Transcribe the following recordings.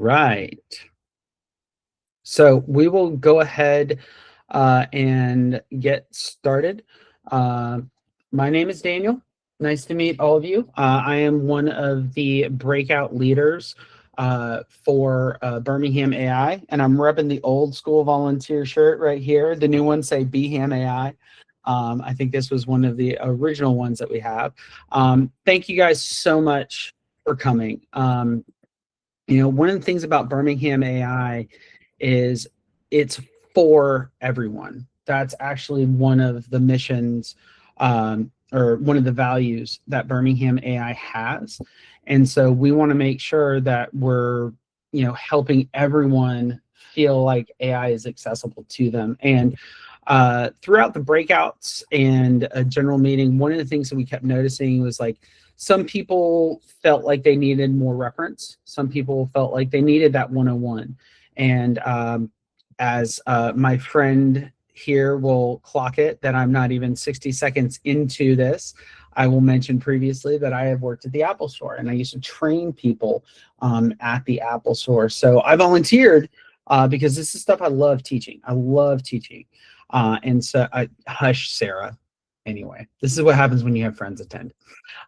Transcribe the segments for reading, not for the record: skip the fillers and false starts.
right. So we will go ahead and get started. My name is Daniel. Nice to meet all of you. I am one of the breakout leaders for Birmingham AI, and I'm repping the old school volunteer shirt right here. The new ones say BHAM AI. I think this was one of the original ones that we have. Thank you guys so much for coming. One of the things about Birmingham AI is it's for everyone. That's actually one of the missions or one of the values that Birmingham AI has. And so we want to make sure that we're, helping everyone feel like AI is accessible to them. And throughout the breakouts and a general meeting, one of the things that we kept noticing was like, some people felt like they needed more reference. Some people felt like they needed that 101. And as my friend here will clock it, that I'm not even 60 seconds into this, I will mention previously that I have worked at the Apple Store and I used to train people at the Apple Store. So I volunteered because this is stuff I love teaching. I love teaching. And so hush, Sarah. Anyway, this is what happens when you have friends attend.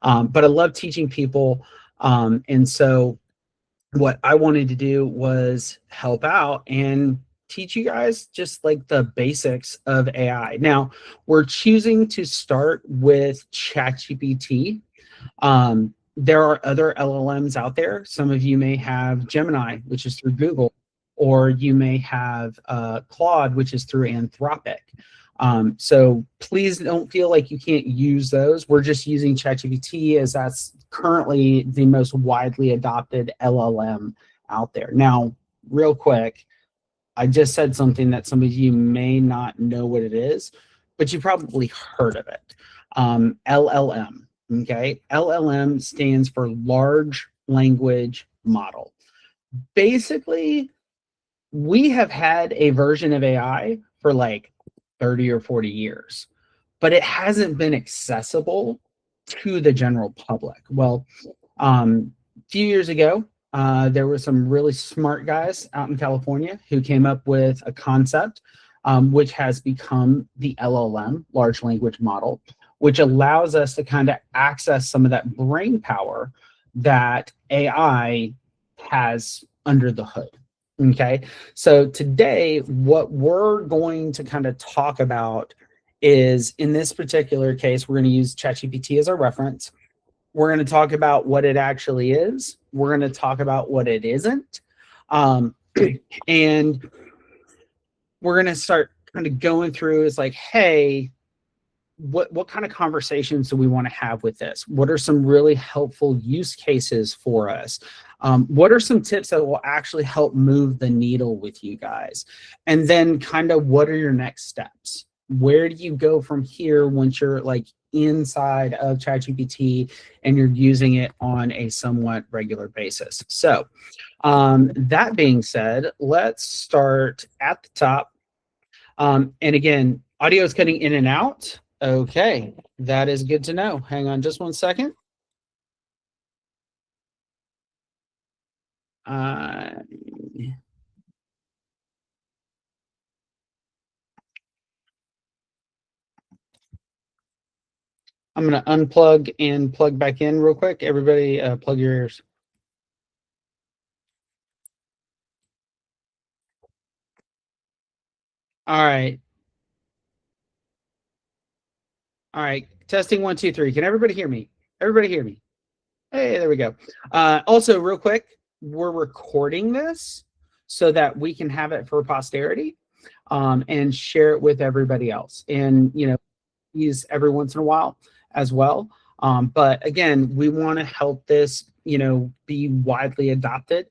But I love teaching people. And so what I wanted to do was help out and teach you guys just like the basics of AI. Now, we're choosing to start with ChatGPT. There are other LLMs out there. Some of you may have Gemini, which is through Google, or you may have Claude, which is through Anthropic. So please don't feel like you can't use those. We're just using ChatGPT as that's currently the most widely adopted LLM out there. Now, real quick, I just said something that some of you may not know what it is, but you probably heard of it. LLM, okay? LLM stands for Large Language Model. Basically, we have had a version of AI for like 30 or 40 years, but it hasn't been accessible to the general public. Well, a few years ago, there were some really smart guys out in California who came up with a concept which has become the LLM, large language model, which allows us to kind of access some of that brain power that AI has under the hood. Okay, so today what we're going to kind of talk about is, in this particular case, we're going to use ChatGPT as our reference. We're going to talk about what it actually is. We're going to talk about what it isn't. And we're going to start kind of going through is like, hey, what kind of conversations do we want to have with this? What are some really helpful use cases for us? What are some tips that will actually help move the needle with you guys? And then kind of what are your next steps? Where do you go from here once you're like inside of ChatGPT and you're using it on a somewhat regular basis? So that being said, let's start at the top. And again, audio is cutting in and out. Okay, that is good to know. Hang on just one second. I'm going to unplug and plug back in real quick. Everybody plug your ears. All right. All right. Testing 1, 2, 3. Can everybody hear me? Everybody hear me? Hey, there we go. Also, real quick, we're recording this so that we can have it for posterity and share it with everybody else. And, use every once in a while as well. But again, we want to help this, be widely adopted.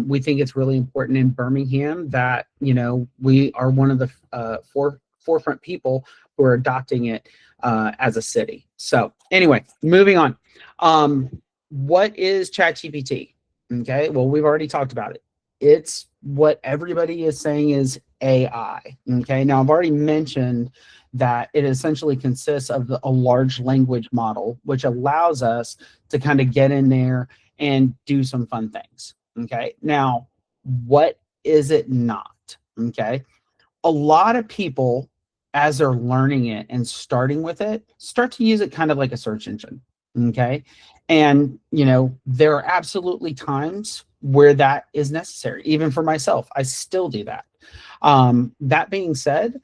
We think it's really important in Birmingham that, we are one of the forefront people who are adopting it as a city. So anyway, moving on. What is ChatGPT? Okay, well, we've already talked about it. It's what everybody is saying is AI. Okay, now I've already mentioned that it essentially consists of a large language model, which allows us to kind of get in there and do some fun things. Okay, now What is it not? Okay. A lot of people, as they're learning it and starting with it, start to use it kind of like a search engine. Okay. And, there are absolutely times where that is necessary. Even for myself, I still do that. That being said,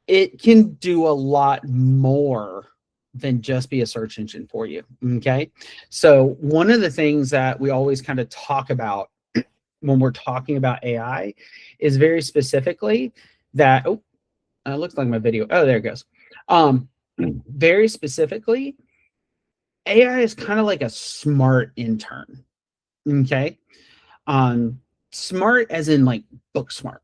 it can do a lot more than just be a search engine for you. Okay. So, one of the things that we always kind of talk about when we're talking about AI is very specifically that, oh, it looks like my video. Oh, there it goes. Very specifically, AI is kind of like a smart intern. Okay. Smart as in like book smart.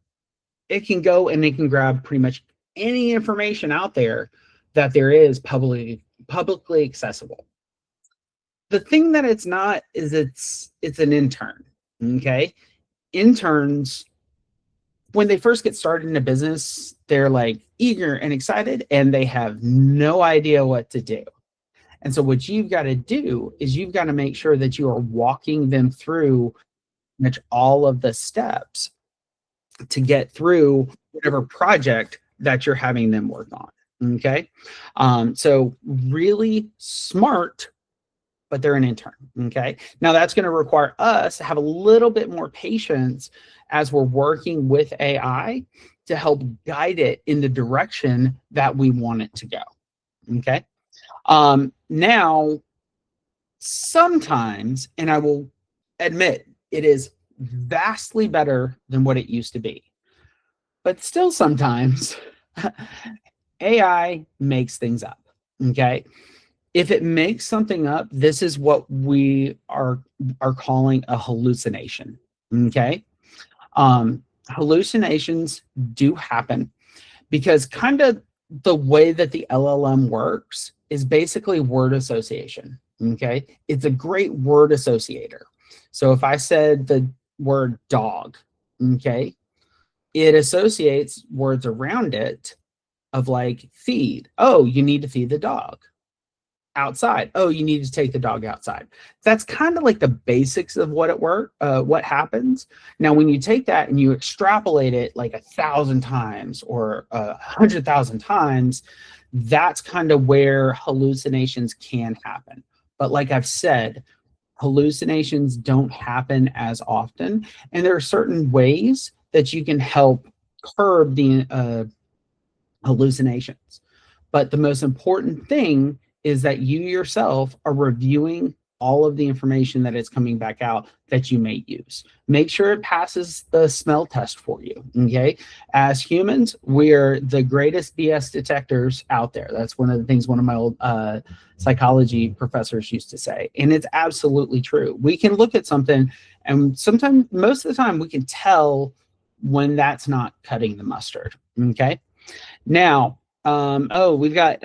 It can go and it can grab pretty much any information out there that there is publicly accessible. The thing that it's not is it's an intern. Okay. Interns, when they first get started in a business, they're like eager and excited and they have no idea what to do. And so what you've got to do is you've got to make sure that you are walking them through much all of the steps to get through whatever project that you're having them work on. Okay. So really smart, but they're an intern. Okay. Now that's going to require us to have a little bit more patience as we're working with AI to help guide it in the direction that we want it to go. Okay. Now, sometimes, and I will admit, it is vastly better than what it used to be. But still, sometimes AI makes things up. Okay. If it makes something up, this is what we are calling a hallucination. Okay. Hallucinations do happen because kind of the way that the LLM works is basically word association. Okay. It's a great word associator. So if I said the word dog, okay, it associates words around it of like feed. Oh, you need to feed the dog. Outside. Oh, you need to take the dog outside. That's kind of like the basics of what happens. Now, when you take that and you extrapolate it like 1,000 times or 100,000 times, that's kind of where hallucinations can happen. But like I've said, hallucinations don't happen as often, and there are certain ways that you can help curb the hallucinations. But the most important thing is that you yourself are reviewing all of the information that is coming back out that you may use. Make sure it passes the smell test for you. Okay. As humans, we're the greatest BS detectors out there. That's one of the things one of my old psychology professors used to say. And it's absolutely true. We can look at something and sometimes, most of the time, we can tell when that's not cutting the mustard. Okay. Now, we've got,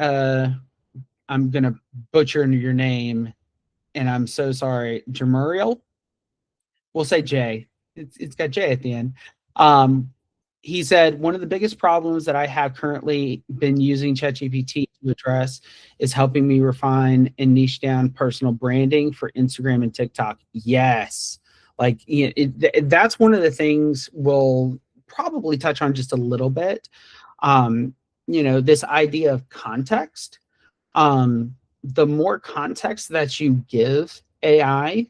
I'm going to butcher your name, and I'm so sorry. Jamuriel? We'll say J. It's got J at the end. He said, one of the biggest problems that I have currently been using ChatGPT to address is helping me refine and niche down personal branding for Instagram and TikTok. Yes. Like, that's one of the things we'll probably touch on just a little bit. This idea of context. The more context that you give AI,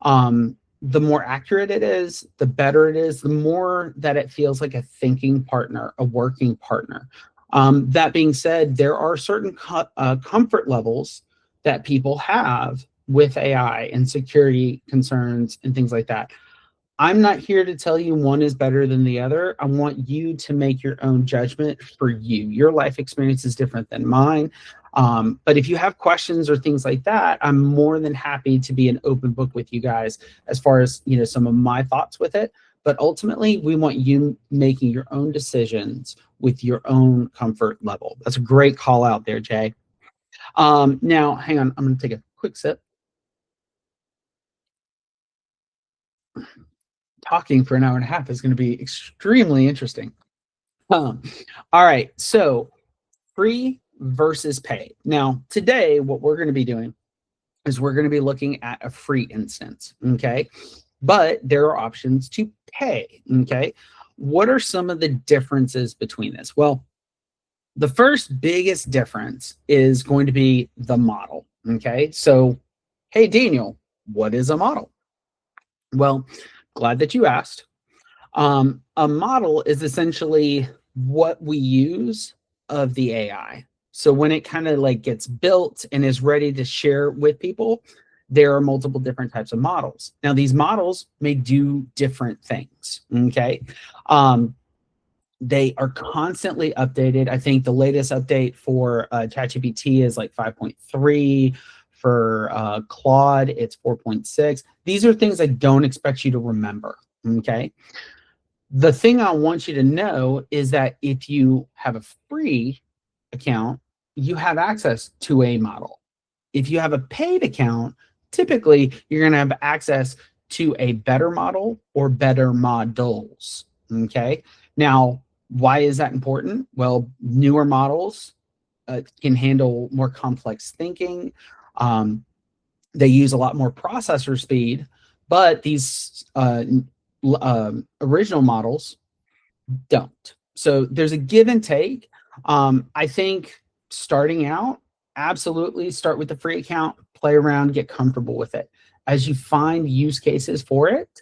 the more accurate it is, the better it is, the more that it feels like a thinking partner, a working partner. That being said, there are certain comfort levels that people have with AI and security concerns and things like that. I'm not here to tell you one is better than the other. I want you to make your own judgment for you. Your life experience is different than mine. But if you have questions or things like that, I'm more than happy to be an open book with you guys as far as, some of my thoughts with it. But ultimately, we want you making your own decisions with your own comfort level. That's a great call out there, Jay. Now, hang on. I'm going to take a quick sip. Talking for an hour and a half is going to be extremely interesting. All right. So free versus pay. Now, today, what we're going to be doing is we're going to be looking at a free instance. Okay. but there are options to pay. Okay. What are some of the differences between this? Well, the first biggest difference is going to be the model. Okay. So, hey, Daniel, what is a model? Well, glad that you asked. A model is essentially what we use of the AI. So when it kind of like gets built and is ready to share with people, there are multiple different types of models. Now, these models may do different things. Okay. Um, they are constantly updated. I think the latest update for ChatGPT is like 5.3. For Claude, it's 4.6. These are things I don't expect you to remember. Okay. The thing I want you to know is that if you have a free account, you have access to a model. If you have a paid account, typically you're going to have access to a better model or better models. Okay. Now, why is that important? Well, newer models can handle more complex thinking. They use a lot more processor speed, but these original models don't. So there's a give and take. I think starting out, absolutely start with the free account, play around, get comfortable with it. As you find use cases for it,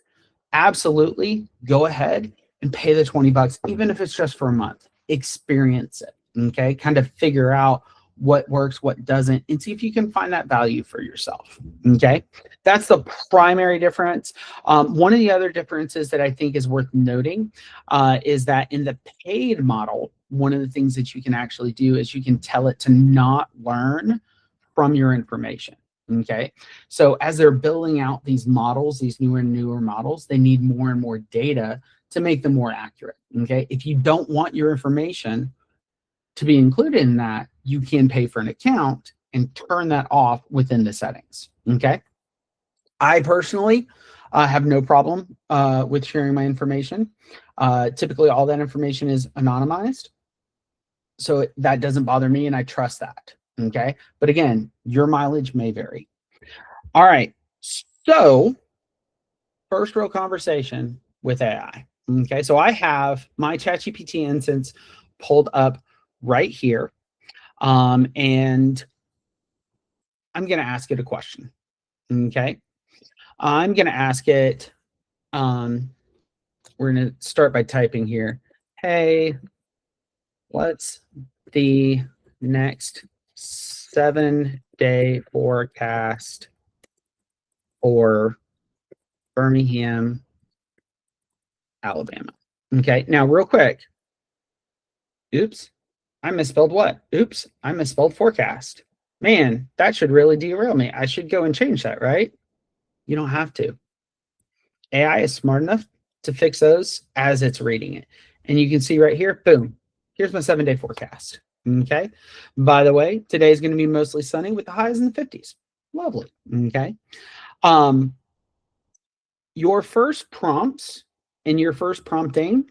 absolutely go ahead and pay the $20, even if it's just for a month. Experience it. Okay. Kind of figure out what works, what doesn't, and see if you can find that value for yourself. Okay. That's the primary difference. One of the other differences that I think is worth noting is that in the paid model, one of the things that you can actually do is you can tell it to not learn from your information. Okay. So as they're building out these models, these newer and newer models, they need more and more data to make them more accurate. Okay. If you don't want your information to be included in that, you can pay for an account and turn that off within the settings. Okay. I personally have no problem with sharing my information. Typically, all that information is anonymized. So that doesn't bother me, and I trust that. Okay. But again, your mileage may vary. All right. So, first real conversation with AI. Okay. So, I have my ChatGPT instance pulled up right here. And I'm going to ask it a question. Okay. I'm going to ask it, we're going to start by typing here. Hey, what's the next 7-day forecast for Birmingham, Alabama? Okay, now real quick. Oops, I misspelled what? Oops, I misspelled forecast. Man, that should really derail me. I should go and change that, right? You don't have to. AI is smart enough to fix those as it's reading it. And you can see right here, boom, here's my 7-day forecast. Okay. By the way, today is going to be mostly sunny with the highs in the 50s. Lovely. Okay. Your first prompts and your first prompting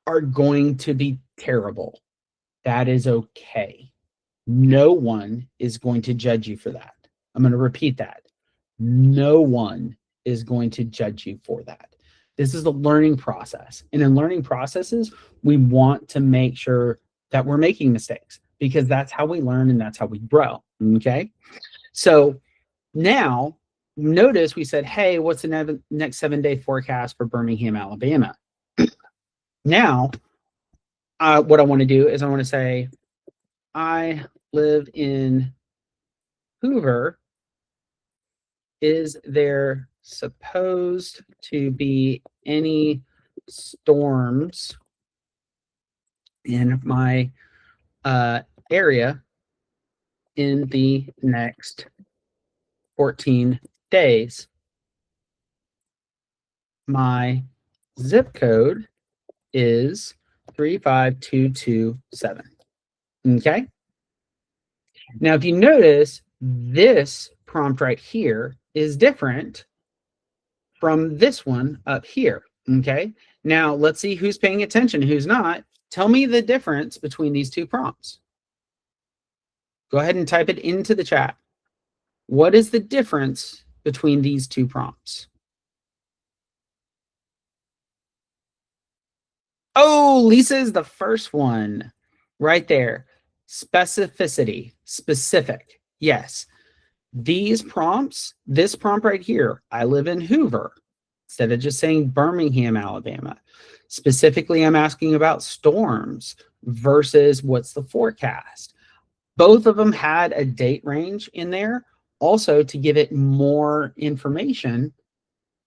are going to be terrible. That is okay. No one is going to judge you for that. I'm going to repeat that. No one is going to judge you for that. This is a learning process. And in learning processes, we want to make sure that we're making mistakes because that's how we learn and that's how we grow. Okay. So now notice we said, hey, what's the next 7-day forecast for Birmingham, Alabama? Now, what I want to do is I want to say, I live in Hoover. Is there supposed to be any storms in my area in the next 14 days? My zip code is 35227. Okay. Now, if you notice, this prompt right here is different from this one up here. Okay. Now, let's see who's paying attention, who's not. Tell me the difference between these two prompts. Go ahead and type it into the chat. What is the difference between these two prompts? Oh, Lisa is the first one right there. Specificity, specific. Yes. These prompts, this prompt right here, I live in Hoover, instead of just saying Birmingham, Alabama. Specifically, I'm asking about storms versus what's the forecast. Both of them had a date range in there. Also, to give it more information,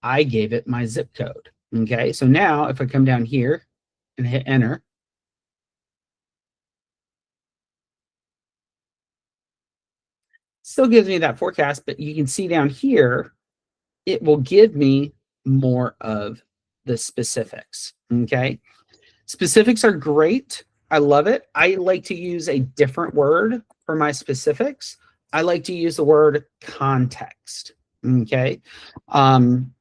I gave it my zip code. Okay, so now if I come down here and hit enter, still gives me that forecast, but you can see down here, it will give me more of the specifics. Okay, specifics are great. I love it. I like to use a different word for my specifics. I like to use the word context. Okay. Um,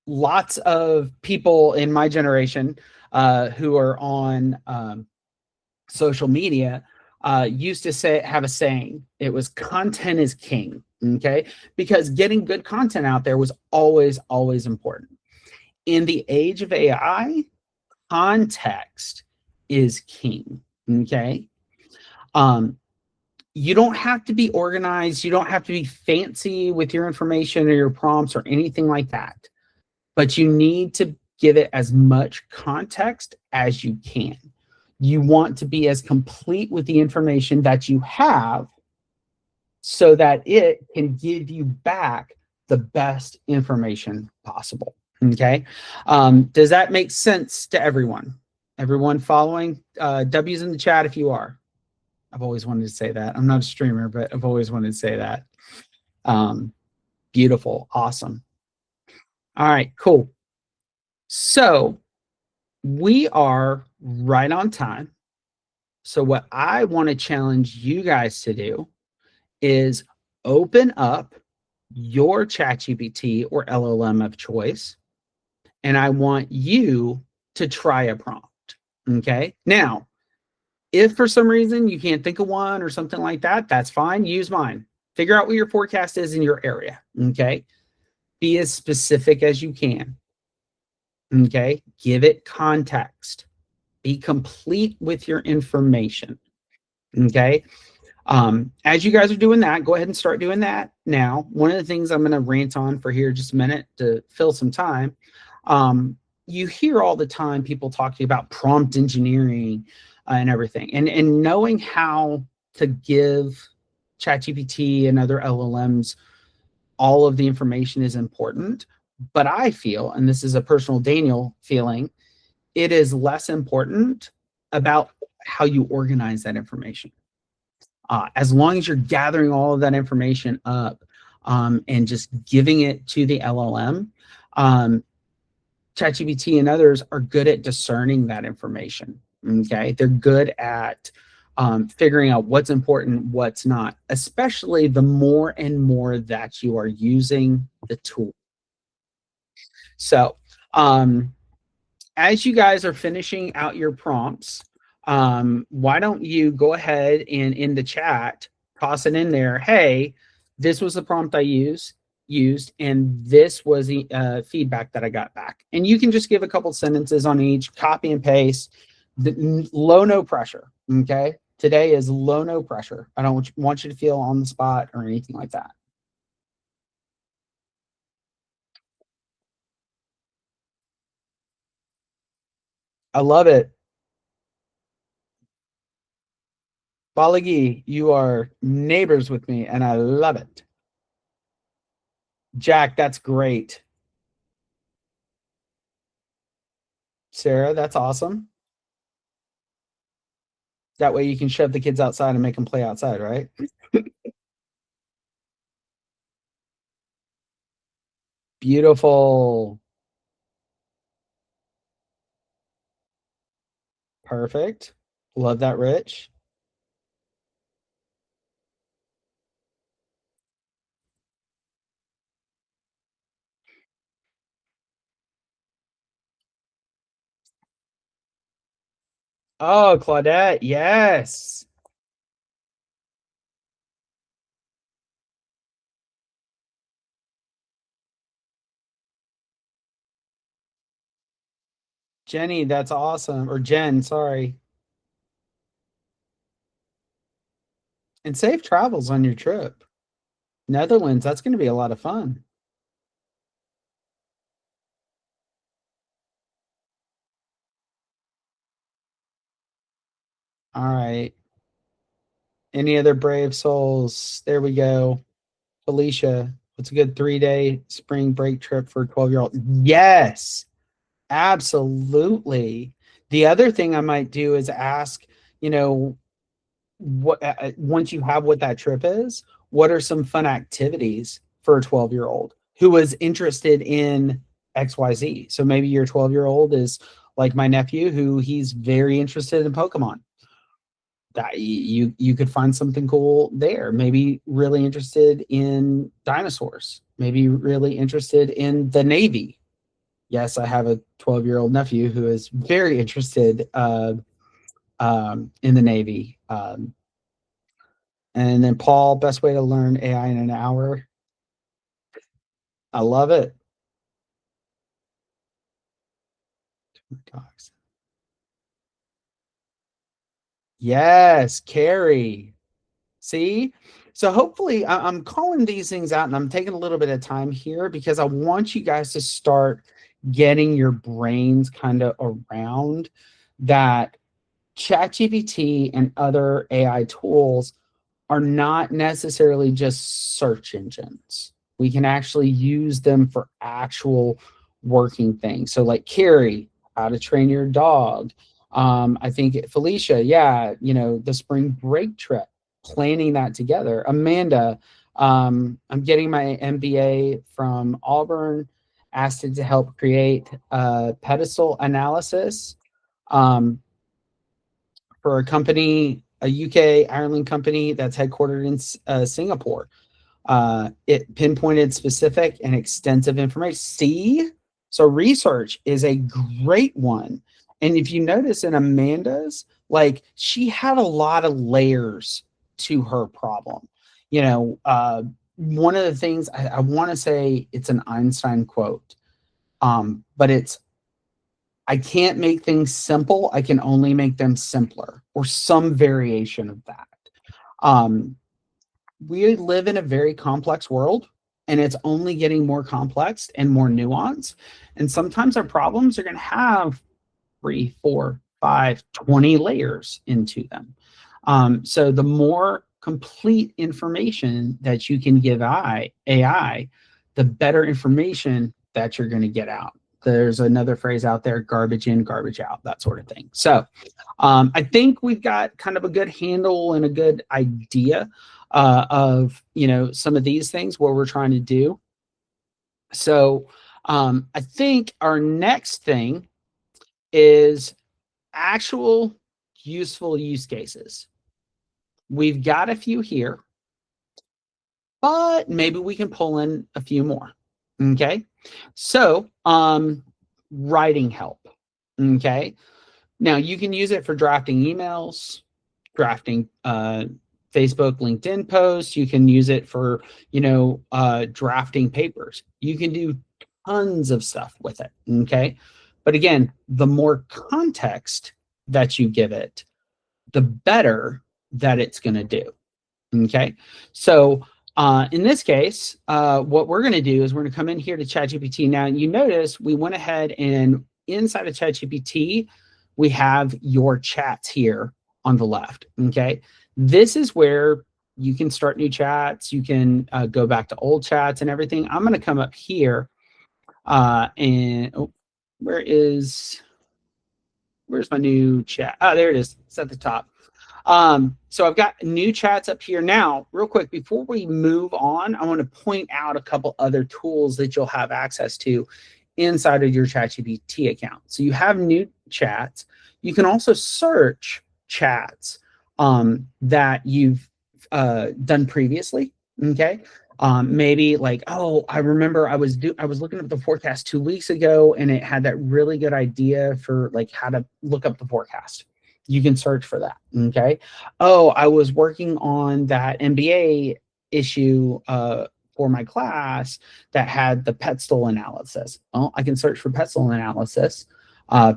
Lots of people in my generation who are on social media used to say have a saying. It was content is king. Okay, because getting good content out there was always important. In the age of AI, context is king. Okay. Um, you don't have to be organized. You don't have to be fancy with your information or your prompts or anything like that. But you need to give it as much context as you can. You want to be as complete with the information that you have so that it can give you back the best information possible. Okay. Does that make sense to everyone? Everyone following? W's in the chat if you are. I've always wanted to say that. I'm not a streamer, but I've always wanted to say that. Um, Beautiful. Awesome. All right, cool. So we are right on time. So what I want to challenge you guys to do is open up your ChatGPT or LLM of choice, and I want you to try a prompt. Okay. Now, if for some reason you can't think of one or something like that, that's fine. Use mine. Figure out what your forecast is in your area. Okay. Be as specific as you can. Okay. Give it context. Be complete with your information. Okay. As you guys are doing that, go ahead and start doing that now. One of the things I'm going to rant on for here just a minute to fill some time. You hear all the time people talking about prompt engineering and everything, and knowing how to give ChatGPT and other LLMs all of the information is important. But I feel, and this is a personal Daniel feeling, it is less important about how you organize that information. As long as you're gathering all of that information up and just giving it to the LLM, ChatGPT and others are good at discerning that information. Okay, they're good at figuring out what's important, what's not, especially the more and more that you are using the tool. So, as you guys are finishing out your prompts, why don't you go ahead and in the chat toss it in there? Hey, this was the prompt I used, and this was the feedback that I got back. And you can just give a couple sentences on each, copy and paste. Low no pressure. Okay, today is low no pressure. I don't want you to feel on the spot or anything like that. I love it. Balagi, you are neighbors with me, and I love it. Jack, that's great. Sarah, that's awesome. That way you can shove the kids outside and make them play outside, right? Beautiful. Perfect. Love that, Rich. Oh, Claudette, yes. Jenny, that's awesome. Or Jen, sorry. And safe travels on your trip. Netherlands, that's going to be a lot of fun. All right. Any other brave souls? There we go. Felicia, what's a good 3-day spring break trip for a 12-year-old? Yes, absolutely. The other thing I might do is ask, you know, what once you have what that trip is, what are some fun activities for a 12-year-old who is interested in XYZ? So maybe your 12-year-old is like my nephew, who he's very interested in Pokemon. That you could find something cool there. Maybe really interested in dinosaurs. Maybe really interested in the Navy. Yes, I have a 12-year-old nephew who is very interested in the Navy. And then Paul, best way to learn AI in an hour. I love it. Yes, Carrie. See? So hopefully I'm calling these things out and I'm taking a little bit of time here because I want you guys to start getting your brains kind of around that ChatGPT and other AI tools are not necessarily just search engines. We can actually use them for actual working things. So, like Carrie, how to train your dog. I think Felicia, yeah, the spring break trip, planning that together. Amanda, I'm getting my MBA from Auburn, asked it to help create a pedestal analysis. Um, for a company, a UK Ireland company that's headquartered in Singapore. It pinpointed specific and extensive information. See, so research is a great one. And if you notice in Amanda's, like she had a lot of layers to her problem. One of the things I want to say it's an Einstein quote, but it's I can't make things simple. I can only make them simpler or some variation of that. Um, we live in a very complex world and it's only getting more complex and more nuanced. And sometimes our problems are going to have 3, 4, 5, 20 layers into them. So the more complete information that you can give AI, the better information that you're going to get out. There's another phrase out there, garbage in, garbage out, that sort of thing. So I think we've got kind of a good handle and a good idea of, some of these things, what we're trying to do. So I think our next thing is actual useful use cases. We've got a few here, but maybe we can pull in a few more. Okay. So, writing help. Okay. Now you can use it for drafting emails, drafting Facebook, LinkedIn posts. You can use it for, drafting papers. You can do tons of stuff with it. Okay. But again, the more context that you give it, the better that it's going to do. Okay. So in this case, what we're going to do is we're going to come in here to ChatGPT. Now, you notice we went ahead and inside of ChatGPT, we have your chats here on the left. Okay. This is where you can start new chats. You can go back to old chats and everything. I'm going to come up here and where's my new chat? Oh, there it is. It's at the top. So I've got new chats up here now. Real quick, before we move on, I want to point out a couple other tools that you'll have access to inside of your ChatGPT account. So you have new chats. You can also search chats that you've done previously. Okay. Maybe like, oh, I remember I was looking up the forecast 2 weeks ago and it had that really good idea for like how to look up the forecast. You can search for that. Okay. Oh, I was working on that MBA issue for my class that had the pedestal analysis. Oh, I can search for pedestal analysis.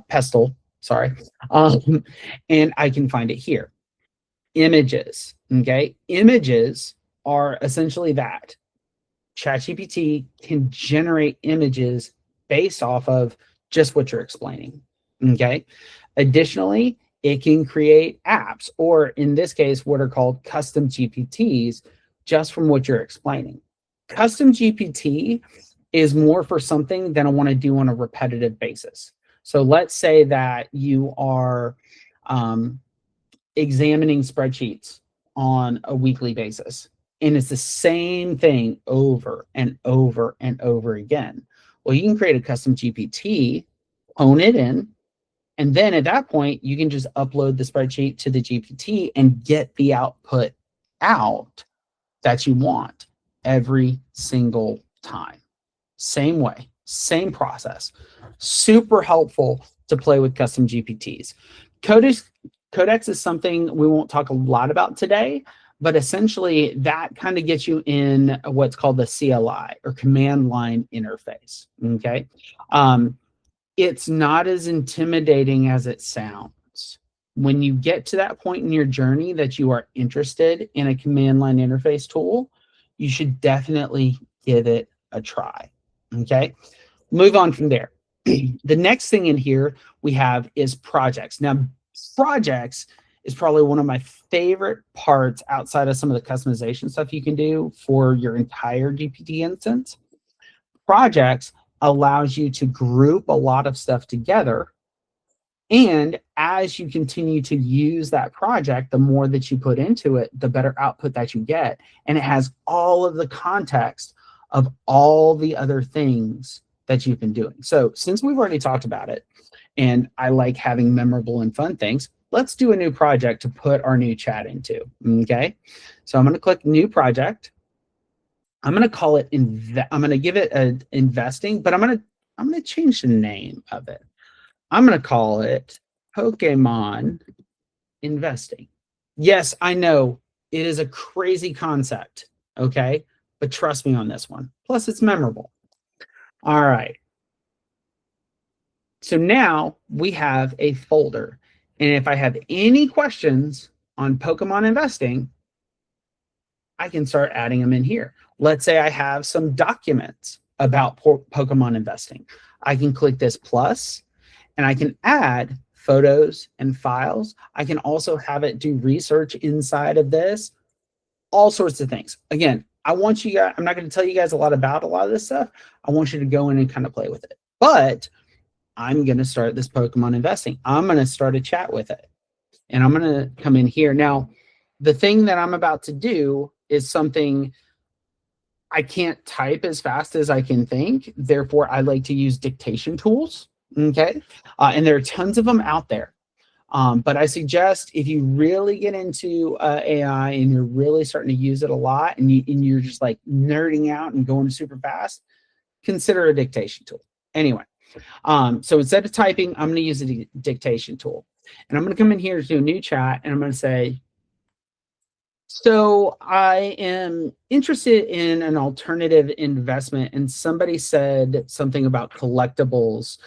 pestle, sorry. And I can find it here. Images, okay? Images are essentially that. ChatGPT can generate images based off of just what you're explaining, okay? Additionally, it can create apps, or in this case, what are called custom GPTs, just from what you're explaining. Custom GPT is more for something that I want to do on a repetitive basis. So let's say that you are examining spreadsheets on a weekly basis, and it's the same thing over and over and over again. Well, you can create a custom GPT, hone it in, and then at that point, you can just upload the spreadsheet to the GPT and get the output out that you want every single time. Same way, same process. Super helpful to play with custom GPTs. Codex is something we won't talk a lot about today, but essentially that kind of gets you in what's called the CLI, or command line interface, okay? It's not as intimidating as it sounds. When you get to that point in your journey that you are interested in a command line interface tool, you should definitely give it a try, okay? Move on from there. The next thing in here we have is projects. Now, projects is probably one of my favorite parts outside of some of the customization stuff you can do for your entire GPT instance. Projects allows you to group a lot of stuff together. And as you continue to use that project, the more that you put into it, the better output that you get. And it has all of the context of all the other things that you've been doing. So since we've already talked about it, and I like having memorable and fun things, let's do a new project to put our new chat into, okay? So I'm gonna click new project. I'm gonna call it, I'm gonna give it an investing, but I'm gonna change the name of it. I'm gonna call it Pokemon Investing. Yes, I know it is a crazy concept, okay? But trust me on this one. Plus it's memorable. All right. So now we have a folder. And if I have any questions on Pokemon investing, I can start adding them in here. Let's say I have some documents about Pokemon investing. I can click this plus and I can add photos and files. I can also have it do research inside of this, all sorts of things. Again, I want you guys, I'm not going to tell you guys a lot about a lot of this stuff. I want you to go in and kind of play with it. But I'm going to start this Pokemon investing. I'm going to start a chat with it. And I'm going to come in here. Now, the thing that I'm about to do is something I can't type as fast as I can think. Therefore, I like to use dictation tools. Okay. And there are tons of them out there. But I suggest if you really get into AI and you're really starting to use it a lot and you're just like nerding out and going super fast, consider a dictation tool. Anyway. So instead of typing, I'm going to use a dictation tool. And I'm going to come in here to do a new chat, and I'm going to say, so I am interested in an alternative investment, and somebody said something about collectibles,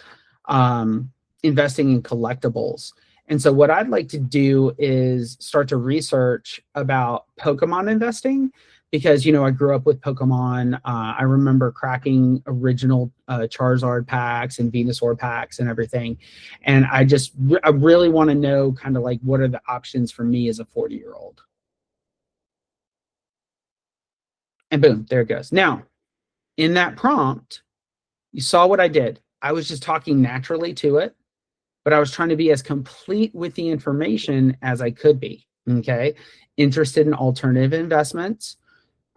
investing in collectibles. And so what I'd like to do is start to research about Pokemon investing, because, you know, I grew up with Pokemon. I remember cracking original Charizard packs and Venusaur packs and everything. And I really want to know kind of like, what are the options for me as a 40-year-old? And boom, there it goes. Now, in that prompt, you saw what I did. I was just talking naturally to it, but I was trying to be as complete with the information as I could be, okay? Interested in alternative investments,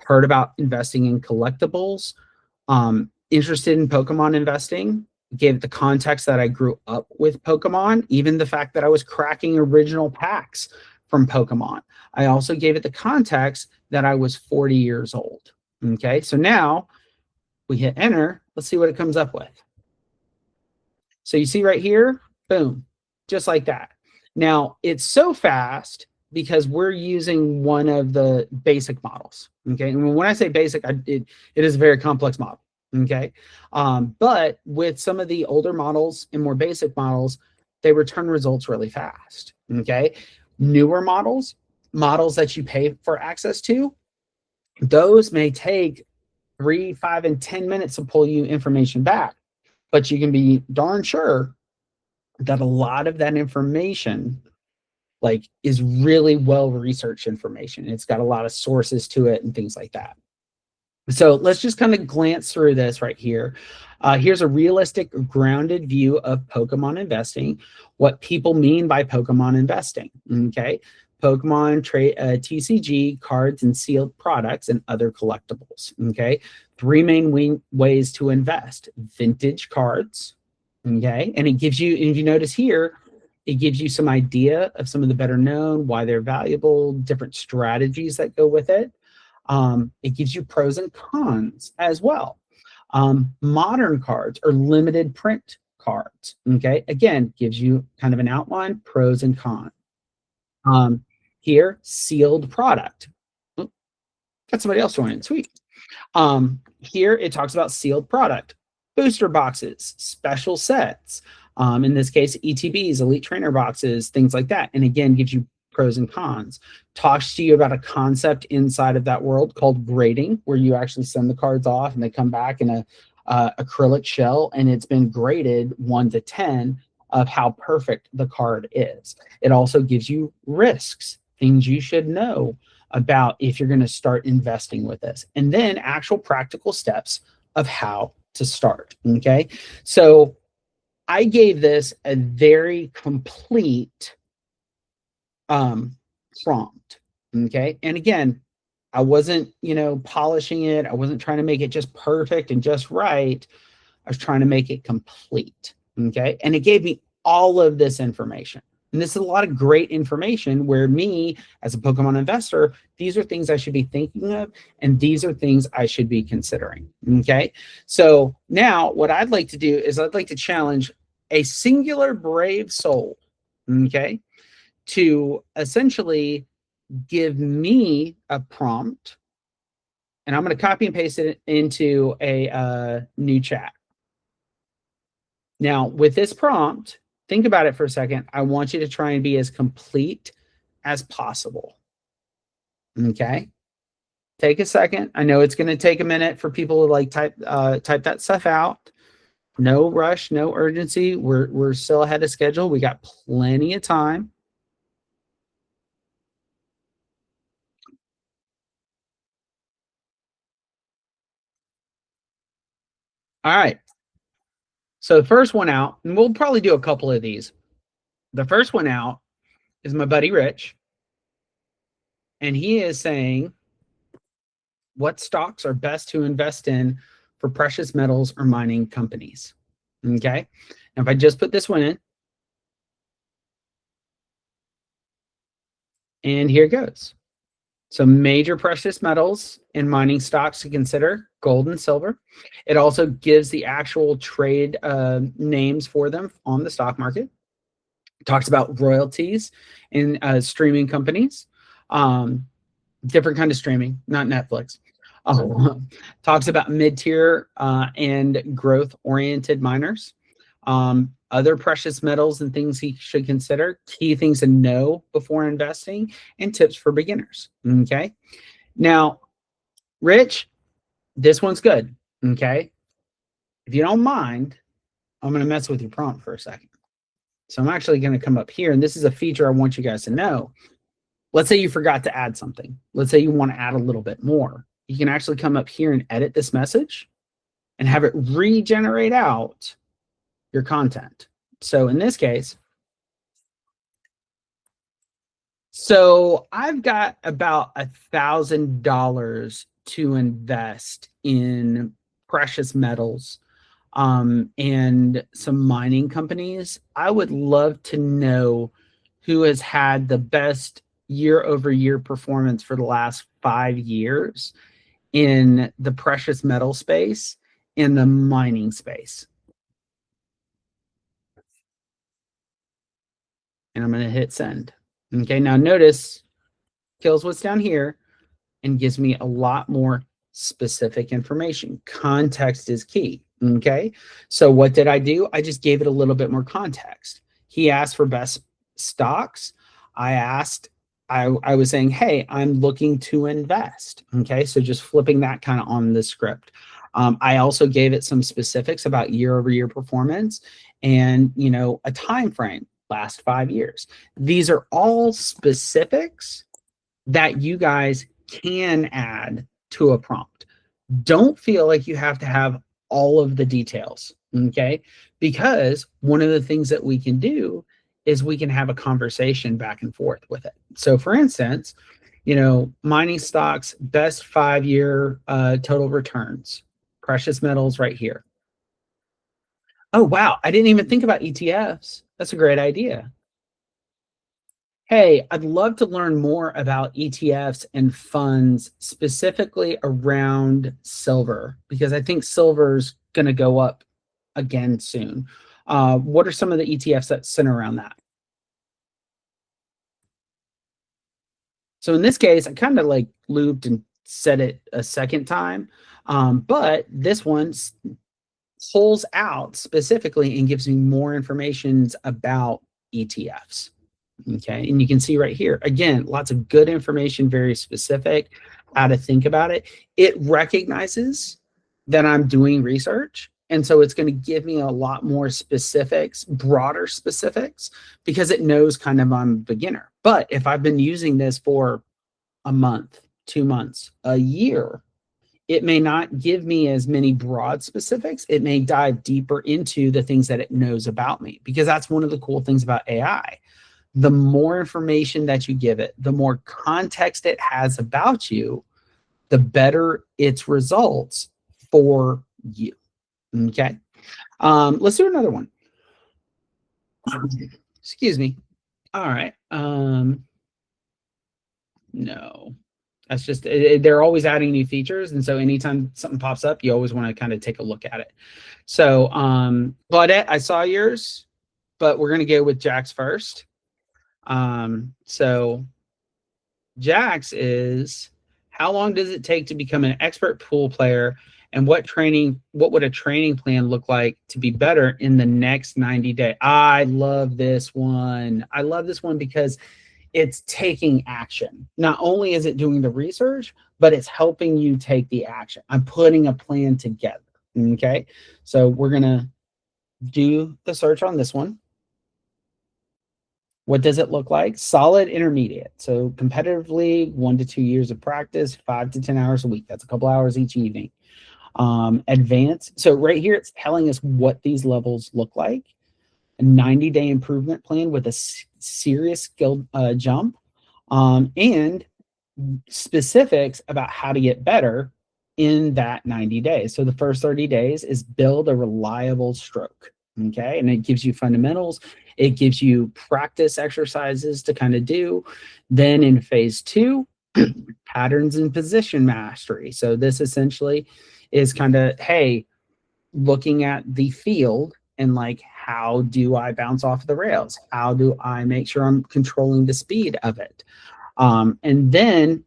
heard about investing in collectibles, interested in Pokemon investing, gave it the context that I grew up with Pokemon, even the fact that I was cracking original packs from Pokemon. I also gave it the context that I was 40 years old. Okay, so now we hit enter. Let's see what it comes up with. So you see right here, boom, just like that. Now it's so fast because we're using one of the basic models. Okay, and when I say basic, it is a very complex model. Okay. But with some of the older models and more basic models, they return results really fast. Okay. Newer models, models that you pay for access to, those may take 3, 5, and 10 minutes to pull you information back. But you can be darn sure that a lot of that information like is really well researched information. It's got a lot of sources to it and things like that. So let's just kind of glance through this right here. Here's a realistic, grounded view of Pokemon investing, what people mean by Pokemon investing. Okay. Pokemon trade TCG, cards, and sealed products and other collectibles. Okay. Three main ways to invest: vintage cards. Okay. And it gives you, if you notice here, it gives you some idea of some of the better known, why they're valuable, different strategies that go with it. It gives you pros and cons as well. Modern cards or limited print cards. Okay, again, gives you kind of an outline, pros and cons. Um, Here, sealed product. Oh, got somebody else joining. Sweet. Here it talks about sealed product, booster boxes, special sets. In this case, ETBs, elite trainer boxes, things like that. And again, gives you pros and cons. Talks to you about a concept inside of that world called grading, where you actually send the cards off and they come back in a acrylic shell, and it's been graded 1 to 10 of how perfect the card is. It also gives you risks, things you should know about if you're going to start investing with this, and then actual practical steps of how to start. Okay. So I gave this a very complete prompt. Okay. And again, I wasn't, polishing it. I wasn't trying to make it just perfect and just right. I was trying to make it complete. Okay. And it gave me all of this information. And this is a lot of great information where me, as a Pokemon investor, these are things I should be thinking of, and these are things I should be considering. Okay. So now what I'd like to do is I'd like to challenge a singular brave soul, okay, to essentially give me a prompt, and I'm going to copy and paste it into a new chat. Now, with this prompt, think about it for a second. I want you to try and be as complete as possible. Okay. Take a second. I know it's going to take a minute for people to like type that stuff out. No rush, no urgency. We're still ahead of schedule. We got plenty of time. All right. So the first one out, and we'll probably do a couple of these. The first one out is my buddy Rich, and he is saying, what stocks are best to invest in for precious metals or mining companies? Okay. And if I just put this one in, and here it goes. So major precious metals and mining stocks to consider: gold and silver. It also gives the actual trade names for them on the stock market. It talks about royalties in streaming companies, different kind of streaming, not Netflix. Talks about mid-tier and growth-oriented miners. Other precious metals and things he should consider, key things to know before investing, and tips for beginners. Okay. Now, Rich, this one's good. Okay. If you don't mind, I'm going to mess with your prompt for a second. So I'm actually going to come up here, and this is a feature I want you guys to know. Let's say you forgot to add something. Let's say you want to add a little bit more. You can actually come up here and edit this message and have it regenerate out your content. So in this case, so I've got about $1,000 to invest in precious metals and some mining companies. I would love to know who has had the best year-over-year performance for the last 5 years in the precious metal space, in the mining space. And I'm going to hit send. Okay, now notice kills what's down here and gives me a lot more specific information. Context is key. Okay. So what did I do? I just gave it a little bit more context. He asked for best stocks. I was saying, hey, I'm looking to invest. Okay. So just flipping that kind of on the script. I also gave it some specifics about year-over-year performance and, a time frame, last 5 years. These are all specifics that you guys can add to a prompt. Don't feel like you have to have all of the details, okay? Because one of the things that we can do is we can have a conversation back and forth with it. So for instance, mining stocks, best 5-year total returns, precious metals right here. Oh, wow. I didn't even think about ETFs. That's a great idea. Hey, I'd love to learn more about ETFs and funds, specifically around silver, because I think silver's going to go up again soon. What are some of the ETFs that center around that? So in this case, I kind of like looped and said it a second time, but this one pulls out specifically and gives me more information about ETFs. Okay, and you can see right here, again, lots of good information, very specific, how to think about it. It recognizes that I'm doing research. And so it's going to give me a lot more specifics, broader specifics, because it knows kind of I'm a beginner. But if I've been using this for a month, 2 months, a year, it may not give me as many broad specifics. It may dive deeper into the things that it knows about me, because that's one of the cool things about AI. The more information that you give it, the more context it has about you, the better its results for you. Okay. Let's do another one. Excuse me. All right. No, that's just, they're always adding new features. And so anytime something pops up, you always want to kind of take a look at it. So, Claudette, I saw yours, but we're going to go with Jack's first. So Jax is, how long does it take to become an expert pool player, and what would a training plan look like to be better in the next 90 days? I love this one. I love this one because it's taking action. Not only is it doing the research, but it's helping you take the action. I'm putting a plan together. Okay. So we're going to do the search on this one. What does it look like? Solid intermediate. So competitively, 1 to 2 years of practice, 5 to 10 hours a week. That's a couple hours each evening. Advanced. So right here, it's telling us what these levels look like. A 90-day improvement plan with a serious skill jump, and specifics about how to get better in that 90 days. So the first 30 days is build a reliable stroke. Okay. And it gives you fundamentals. It gives you practice exercises to kind of do. Then in phase 2, patterns and position mastery. So this essentially is kind of, hey, looking at the field and like, how do I bounce off the rails? How do I make sure I'm controlling the speed of it? And then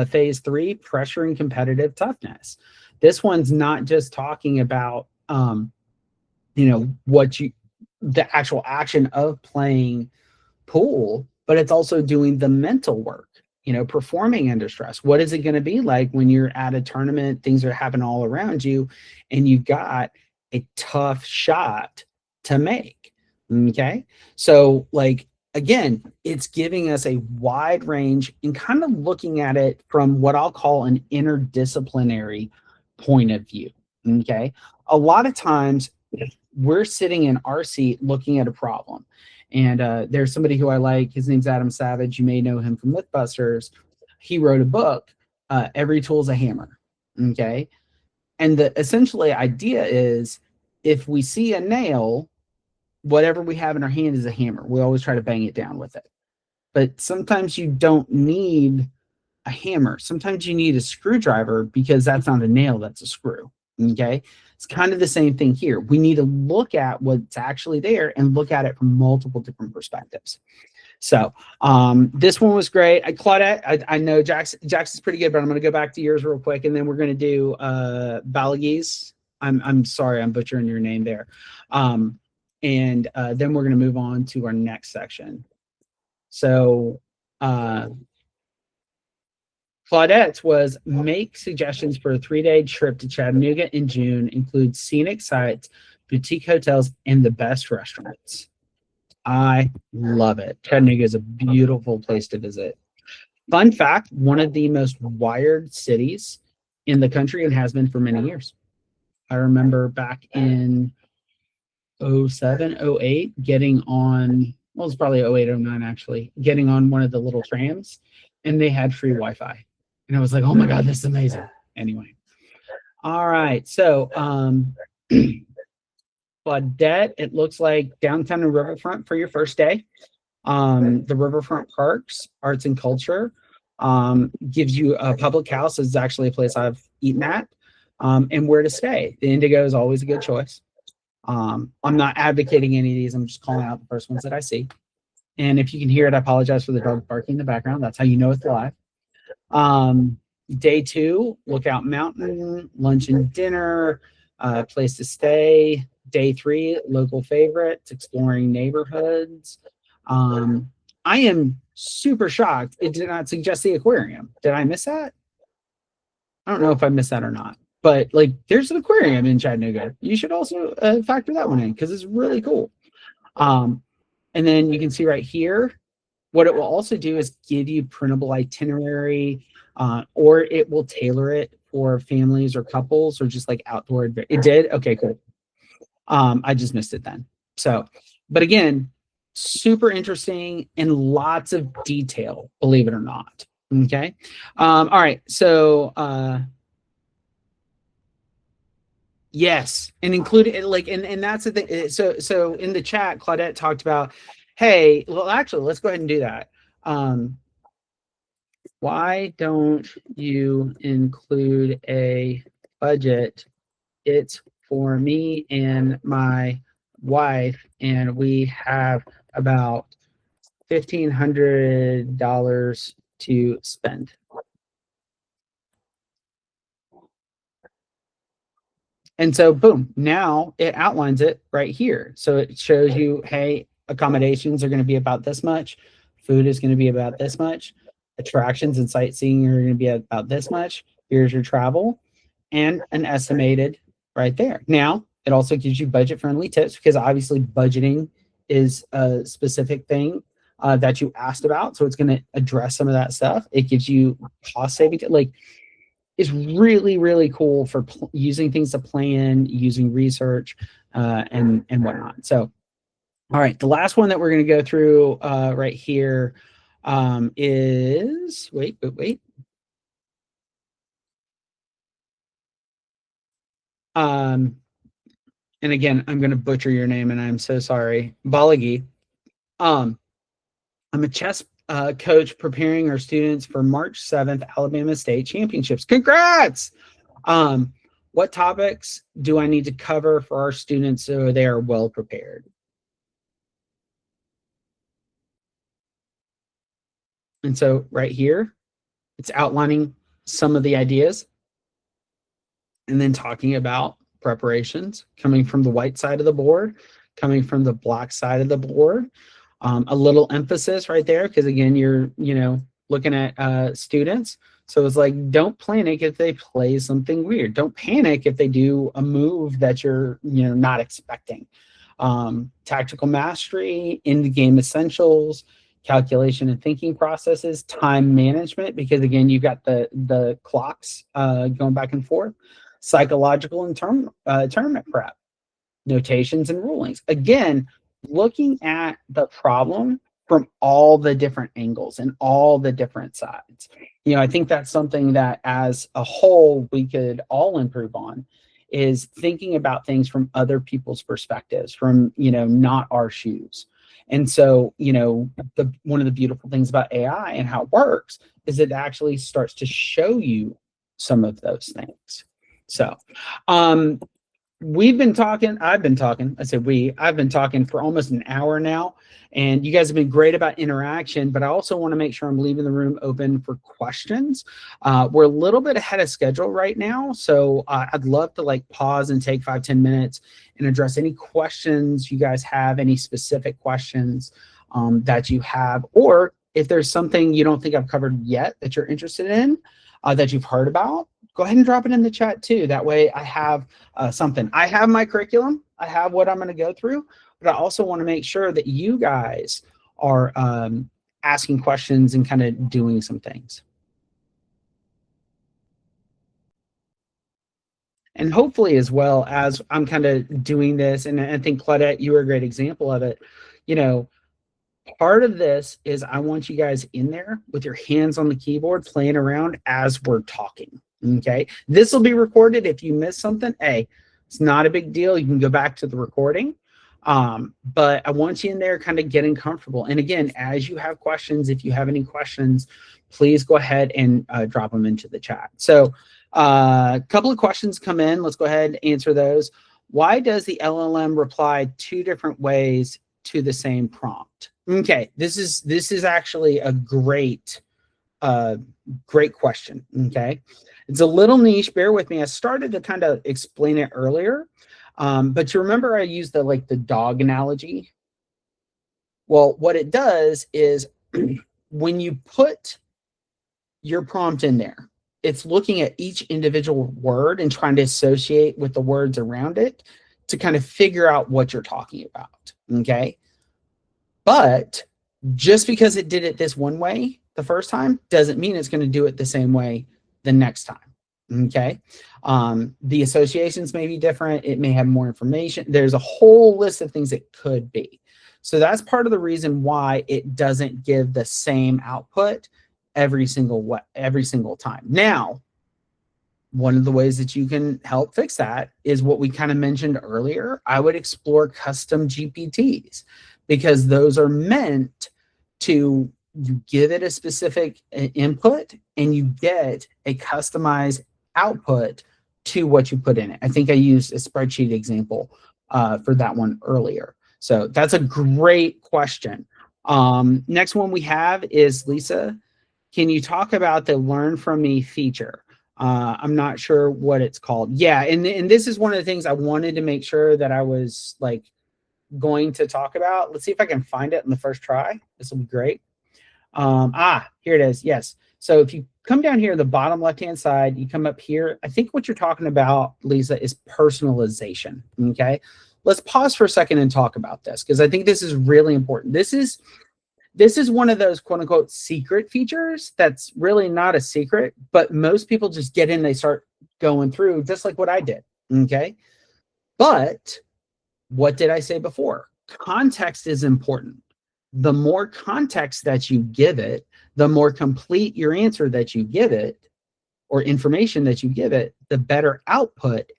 phase 3, pressure and competitive toughness. This one's not just talking about, the actual action of playing pool, but it's also doing the mental work, performing under stress. What is it going to be like when you're at a tournament, things are happening all around you, and you've got a tough shot to make? Okay. So like, again, it's giving us a wide range and kind of looking at it from what I'll call an interdisciplinary point of view. Okay. A lot of times we're sitting in our seat looking at a problem. And there's somebody who I like, his name's Adam Savage. You may know him from Mythbusters. He wrote a book, Every Tool's a Hammer. Okay. And the essentially idea is, if we see a nail, whatever we have in our hand is a hammer. We always try to bang it down with it. But sometimes you don't need a hammer. Sometimes you need a screwdriver, because that's not a nail, that's a screw. Okay. It's kind of the same thing here. We need to look at what's actually there and look at it from multiple different perspectives. So this one was great. Claudette, I know Jax is pretty good, but I'm going to go back to yours real quick, and then we're going to do Balagis. I'm sorry, I'm butchering your name there. And then we're going to move on to our next section. So Claudette's was make suggestions for a 3-day trip to Chattanooga in June, include scenic sites, boutique hotels, and the best restaurants. I love it. Chattanooga is a beautiful place to visit. Fun fact, one of the most wired cities in the country and has been for many years. I remember back in 07, 08, getting on, well, it's probably 08, 09 actually, getting on one of the little trams, and they had free Wi-Fi. And I was like, oh my God, this is amazing. Anyway. All right. So Claudette, it looks like downtown and riverfront for your first day. The riverfront parks, arts and culture, gives you a public house. Is actually a place I've eaten at, and where to stay. The Indigo is always a good choice. I'm not advocating any of these. I'm just calling out the first ones that I see. And if you can hear it, I apologize for the dog barking in the background. That's how you know it's live. Day 2, Lookout Mountain, lunch and dinner, place to stay. Day 3, local favorites, exploring neighborhoods. I am super shocked it did not suggest the aquarium. Did I miss that? I don't know if I missed that or not. But like, there's an aquarium in Chattanooga. You should also factor that one in because it's really cool. And then you can see right here, what it will also do is give you printable itinerary, or it will tailor it for families or couples or just like outdoor. It did? Okay, cool. I just missed it then. So, but again, super interesting and lots of detail, believe it or not. Okay. All right. So, yes, and include it like, and that's the thing. So in the chat, Claudette talked about, hey, well, actually, let's go ahead and do that. Why don't you include a budget? It's for me and my wife, and we have about $1,500 to spend. And so, boom, now it outlines it right here. So it shows you, hey, accommodations are going to be about this much. Food is going to be about this much. Attractions and sightseeing are going to be about this much. Here's your travel and an estimated right there. Now, it also gives you budget-friendly tips because obviously budgeting is a specific thing that you asked about. So it's going to address some of that stuff. It gives you cost saving, like, is really, really cool for using things to plan, using research, and whatnot. So, all right, the last one that we're going to go through right here is, wait. And again, I'm going to butcher your name, and I'm so sorry. Balagi. I'm a chess coach preparing our students for March 7th Alabama State Championships. Congrats! What topics do I need to cover for our students so they are well prepared? And so right here, it's outlining some of the ideas and then talking about preparations coming from the white side of the board, coming from the black side of the board. A little emphasis right there because again, you're looking at students. So it's like, don't panic if they play something weird. Don't panic if they do a move that you're not expecting. Tactical mastery, in-the-game essentials, calculation and thinking processes, time management, because again, you've got the clocks going back and forth, psychological and tournament prep, notations and rulings. Again, looking at the problem from all the different angles and all the different sides. I think that's something that as a whole we could all improve on, is thinking about things from other people's perspectives, from not our shoes. And so one of the beautiful things about AI and how it works is it actually starts to show you some of those things. So I've been talking, I've been talking for almost an hour now, and you guys have been great about interaction, but I also want to make sure I'm leaving the room open for questions. We're a little bit ahead of schedule right now, so I'd love to like pause and take 5-10 minutes and address any questions you guys have, any specific questions that you have, or if there's something you don't think I've covered yet that you're interested in, that you've heard about, go ahead and drop it in the chat too. That way I have something. I have my curriculum. I have what I'm going to go through, but I also want to make sure that you guys are asking questions and kind of doing some things. And hopefully, as well, as I'm kind of doing this, and I think Claudette, you were a great example of it, you know, part of this is I want you guys in there with your hands on the keyboard playing around as we're talking. Okay, this will be recorded. If you miss something, hey, it's not a big deal. You can go back to the recording. But I want you in there kind of getting comfortable. And again, as you have questions, if you have any questions, please go ahead and drop them into the chat. So a couple of questions come in. Let's go ahead and answer those. Why does the LLM reply 2 different ways to the same prompt? Okay, this is actually a great question. Okay, it's a little niche. Bear with me. I started to kind of explain it earlier, but you remember I used the dog analogy. Well, what it does is when you put your prompt in there, it's looking at each individual word and trying to associate with the words around it to kind of figure out what you're talking about. Okay. But just because it did it this one way the first time doesn't mean it's going to do it the same way the next time. Okay. The associations may be different. It may have more information. There's a whole list of things it could be. So that's part of the reason why it doesn't give the same output every single time. Now, one of the ways that you can help fix that is what we kind of mentioned earlier. I would explore custom GPTs, because those are meant to, you give it a specific input and you get a customized output to what you put in it. I think I used a spreadsheet example for that one earlier. So that's a great question. Next one we have is Lisa. Can you talk about the Learn From Me feature? I'm not sure what it's called. Yeah, and this is one of the things I wanted to make sure that I was like going to talk about. Let's see if I can find it in the first try. This will be great. Here it is. Yes. So if you come down here, the bottom left-hand side, you come up here. I think what you're talking about, Lisa, is personalization. Okay. Let's pause for a second and talk about this, because I think this is really important. This is one of those quote unquote secret features that's really not a secret, but most people just get in, they start going through just like what I did. Okay. But what did I say before? Context is important. The more context that you give it, the more complete your answer that you give it, or information that you give it, the better output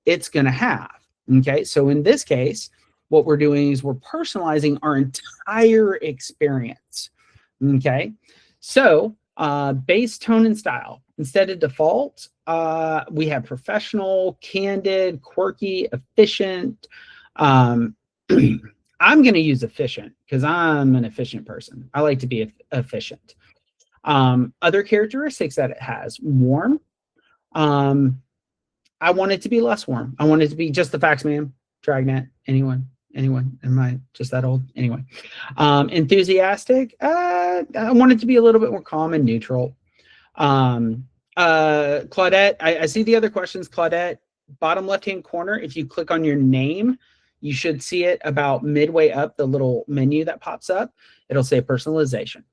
it's going to have. Okay. So in this case, what we're doing is we're personalizing our entire experience. Okay. So base, tone, and style. Instead of default, we have professional, candid, quirky, efficient. I'm going to use efficient because I'm an efficient person. I like to be efficient. Other characteristics that it has: warm. I want it to be less warm. I want it to be just the facts, ma'am. Dragnet. Anyone? Am I just that old? Anyway. Enthusiastic. I want it to be a little bit more calm and neutral. Claudette, I see the other questions. Claudette, bottom left-hand corner, if you click on your name, you should see it about midway up, the little menu that pops up. It'll say personalization.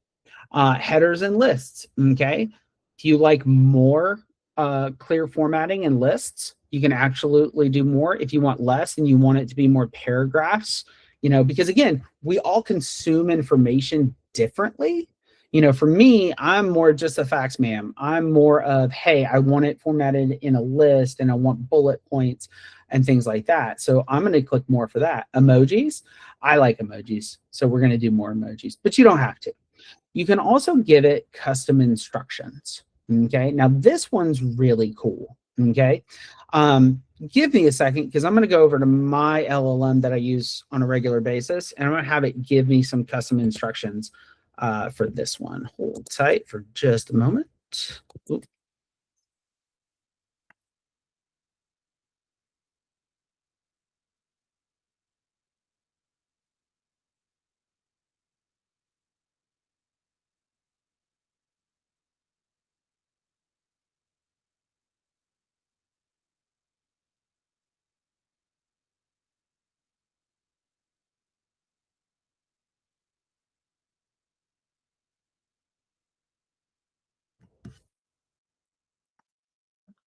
Headers and lists. Okay. If you like more clear formatting and lists, you can absolutely do more. If you want less and you want it to be more paragraphs, because again, we all consume information differently. For me, I'm more just a facts, ma'am. I'm more of, hey, I want it formatted in a list and I want bullet points and things like that. So I'm going to click more for that. Emojis. I like emojis. So we're going to do more emojis, but you don't have to. You can also give it custom instructions. Okay. Now this one's really cool. Okay. give me a second because I'm going to go over to my LLM that I use on a regular basis, and I'm going to have it give me some custom instructions for this one. Hold tight for just a moment. Oop.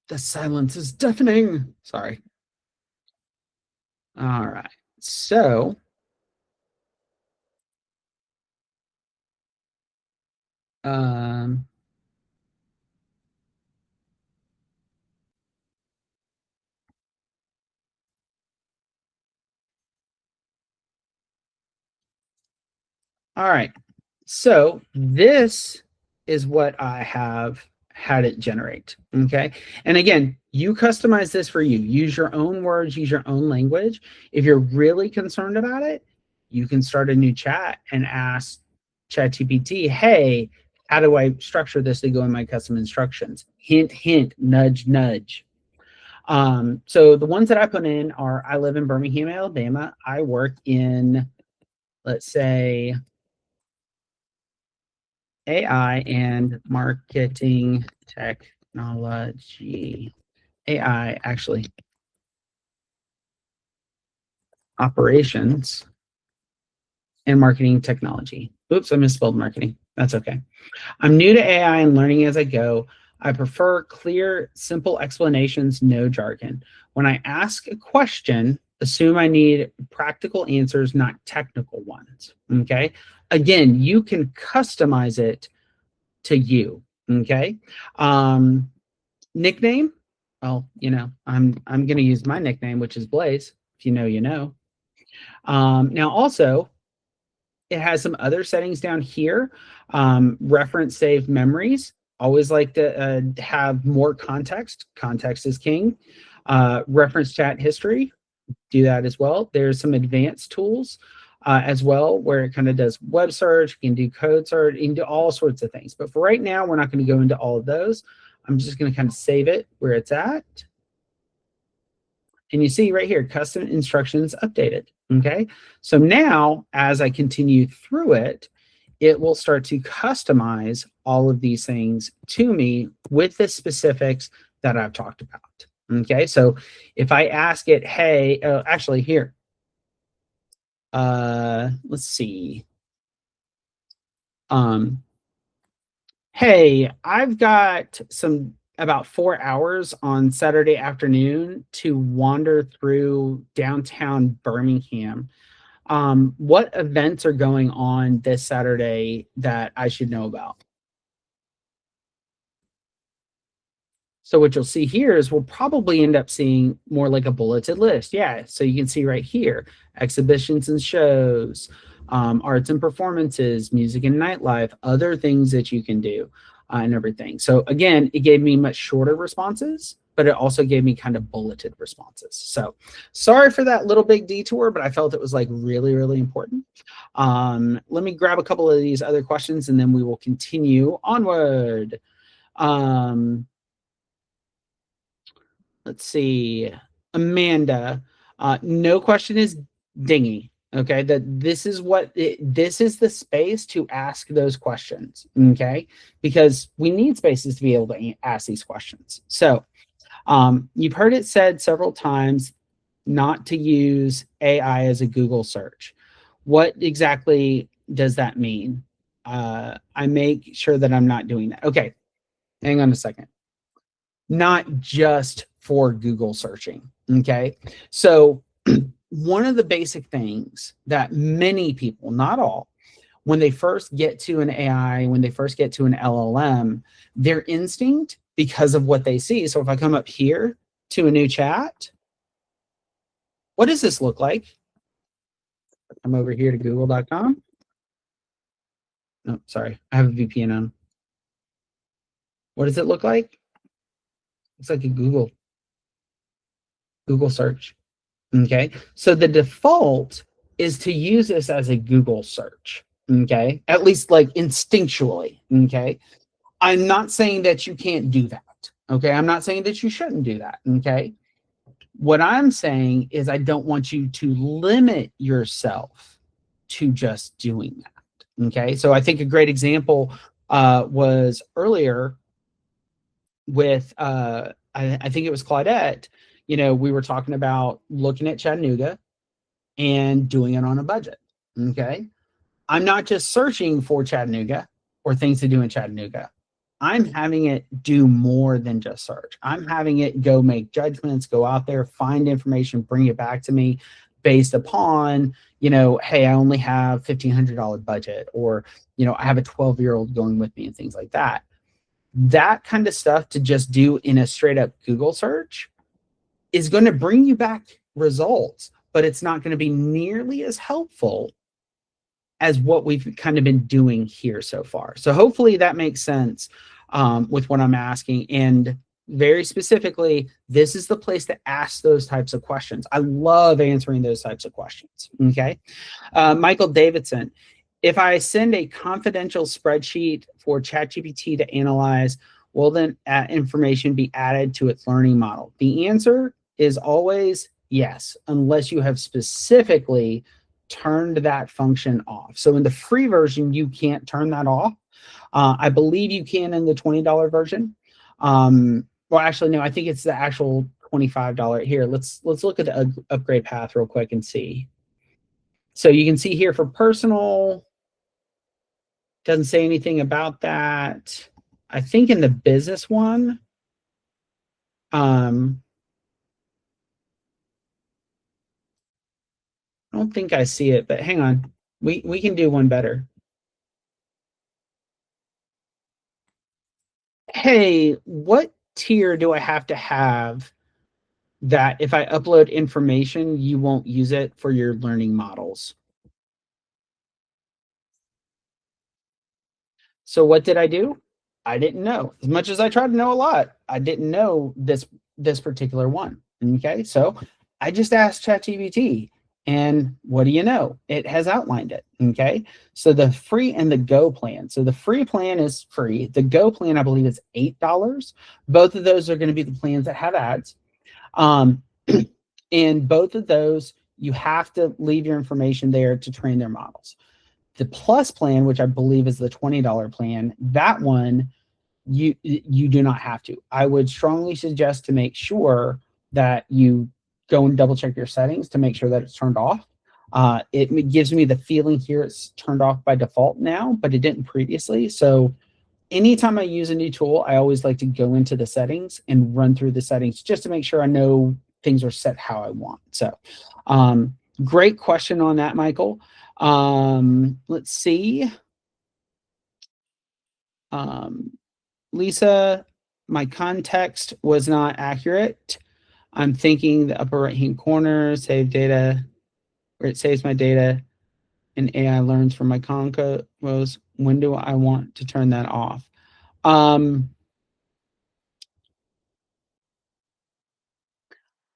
The silence is deafening. Sorry. All right. So, um, all right. So this is what I have had it generate. Okay. And again, you customize this for you. Use your own words, use your own language. If you're really concerned about it, you can start a new chat and ask ChatGPT, hey, how do I structure this to go in my custom instructions? Hint, hint, nudge, nudge. So the ones that I put in are I live in Birmingham, Alabama. I work in, let's say, AI and marketing technology. AI, actually, operations and marketing technology. Oops, I misspelled marketing. That's okay. I'm new to AI and learning as I go. I prefer clear, simple explanations, no jargon. When I ask a question, assume I need practical answers, not technical ones. Okay. Again, you can customize it to you. Okay. Nickname. Well, I'm going to use my nickname, which is Blaze. If you know, you know. Now, also, it has some other settings down here. Reference save memories. Always like to have more context. Context is king. Reference chat history. Do that as well. There's some advanced tools as well where it kind of does web search, you can do code search, you can do all sorts of things. But for right now, we're not going to go into all of those. I'm just going to kind of save it where it's at. And you see right here, custom instructions updated. Okay. So now as I continue through it, it will start to customize all of these things to me with the specifics that I've talked about. Okay. So if I ask it, hey, actually here, let's see. Um, hey, I've got about 4 hours on Saturday afternoon to wander through downtown Birmingham. What events are going on this Saturday that I should know about? So what you'll see here is we'll probably end up seeing more like a bulleted list. Yeah, so you can see right here, exhibitions and shows, arts and performances, music and nightlife, other things that you can do and everything. So again, it gave me much shorter responses, but it also gave me kind of bulleted responses. So sorry for that little big detour, but I felt it was like really, really important. Let me grab a couple of these other questions and then we will continue onward. Um, let's see. Amanda, no question is dingy. Okay, that this is the space to ask those questions. Okay, because we need spaces to be able to ask these questions. So you've heard it said several times not to use AI as a Google search. What exactly does that mean? I make sure that I'm not doing that. Okay, hang on a second. Not just for Google searching. Okay. So, one of the basic things that many people, not all, when they first get to an AI, when they first get to an LLM, their instinct, because of what they see. So, if I come up here to a new chat, what does this look like? I'm over here to google.com. No, sorry, I have a VPN on. What does it look like? It's like a Google. Google search. Okay. So the default is to use this as a Google search. Okay. At least like instinctually. Okay. I'm not saying that you can't do that. Okay. I'm not saying that you shouldn't do that. Okay. What I'm saying is I don't want you to limit yourself to just doing that. Okay. So I think a great example was earlier with, I think it was Claudette. You know, we were talking about looking at Chattanooga and doing it on a budget. Okay. I'm not just searching for Chattanooga or things to do in Chattanooga. I'm having it do more than just search. I'm having it go make judgments, go out there, find information, bring it back to me based upon, you know, hey, I only have $1,500 budget, or, you know, I have a 12-year-old going with me and things like that. That kind of stuff to just do in a straight up Google search is going to bring you back results, but it's not going to be nearly as helpful as what we've kind of been doing here so far. So hopefully that makes sense with what I'm asking. And very specifically, this is the place to ask those types of questions. I love answering those types of questions. Okay. Michael Davidson, if I send a confidential spreadsheet for ChatGPT to analyze, will then information be added to its learning model? The answer is always yes, unless you have specifically turned that function off. So in the free version, you can't turn that off. I believe you can in the $20 version. Well, actually, no, I think it's the actual $25. Here, let's look at the upgrade path real quick and see. So you can see here for personal, doesn't say anything about that. I think in the business one, I don't think I see it, but hang on. We can do one better. Hey, what tier do I have to have that if I upload information, you won't use it for your learning models? So what did I do? I didn't know. As much as I tried to know a lot, I didn't know this particular one. Okay, so I just asked ChatGPT, and what do you know? It has outlined it. Okay, so the free and the Go plan. So the free plan is free. The Go plan, I believe, is $8. Both of those are going to be the plans that have ads. And both of those, you have to leave your information there to train their models. The plus plan, which I believe is the $20 plan, that one you do not have to. I would strongly suggest to make sure that you go and double check your settings to make sure that it's turned off. It gives me the feeling here it's turned off by default now, but it didn't previously. So anytime I use a new tool, I always like to go into the settings and run through the settings just to make sure I know things are set how I want. So great question on that, Michael. Let's see. Lisa, my context was not accurate. I'm thinking the upper right-hand corner, save data, where it saves my data, and AI learns from my was. When do I want to turn that off? I'm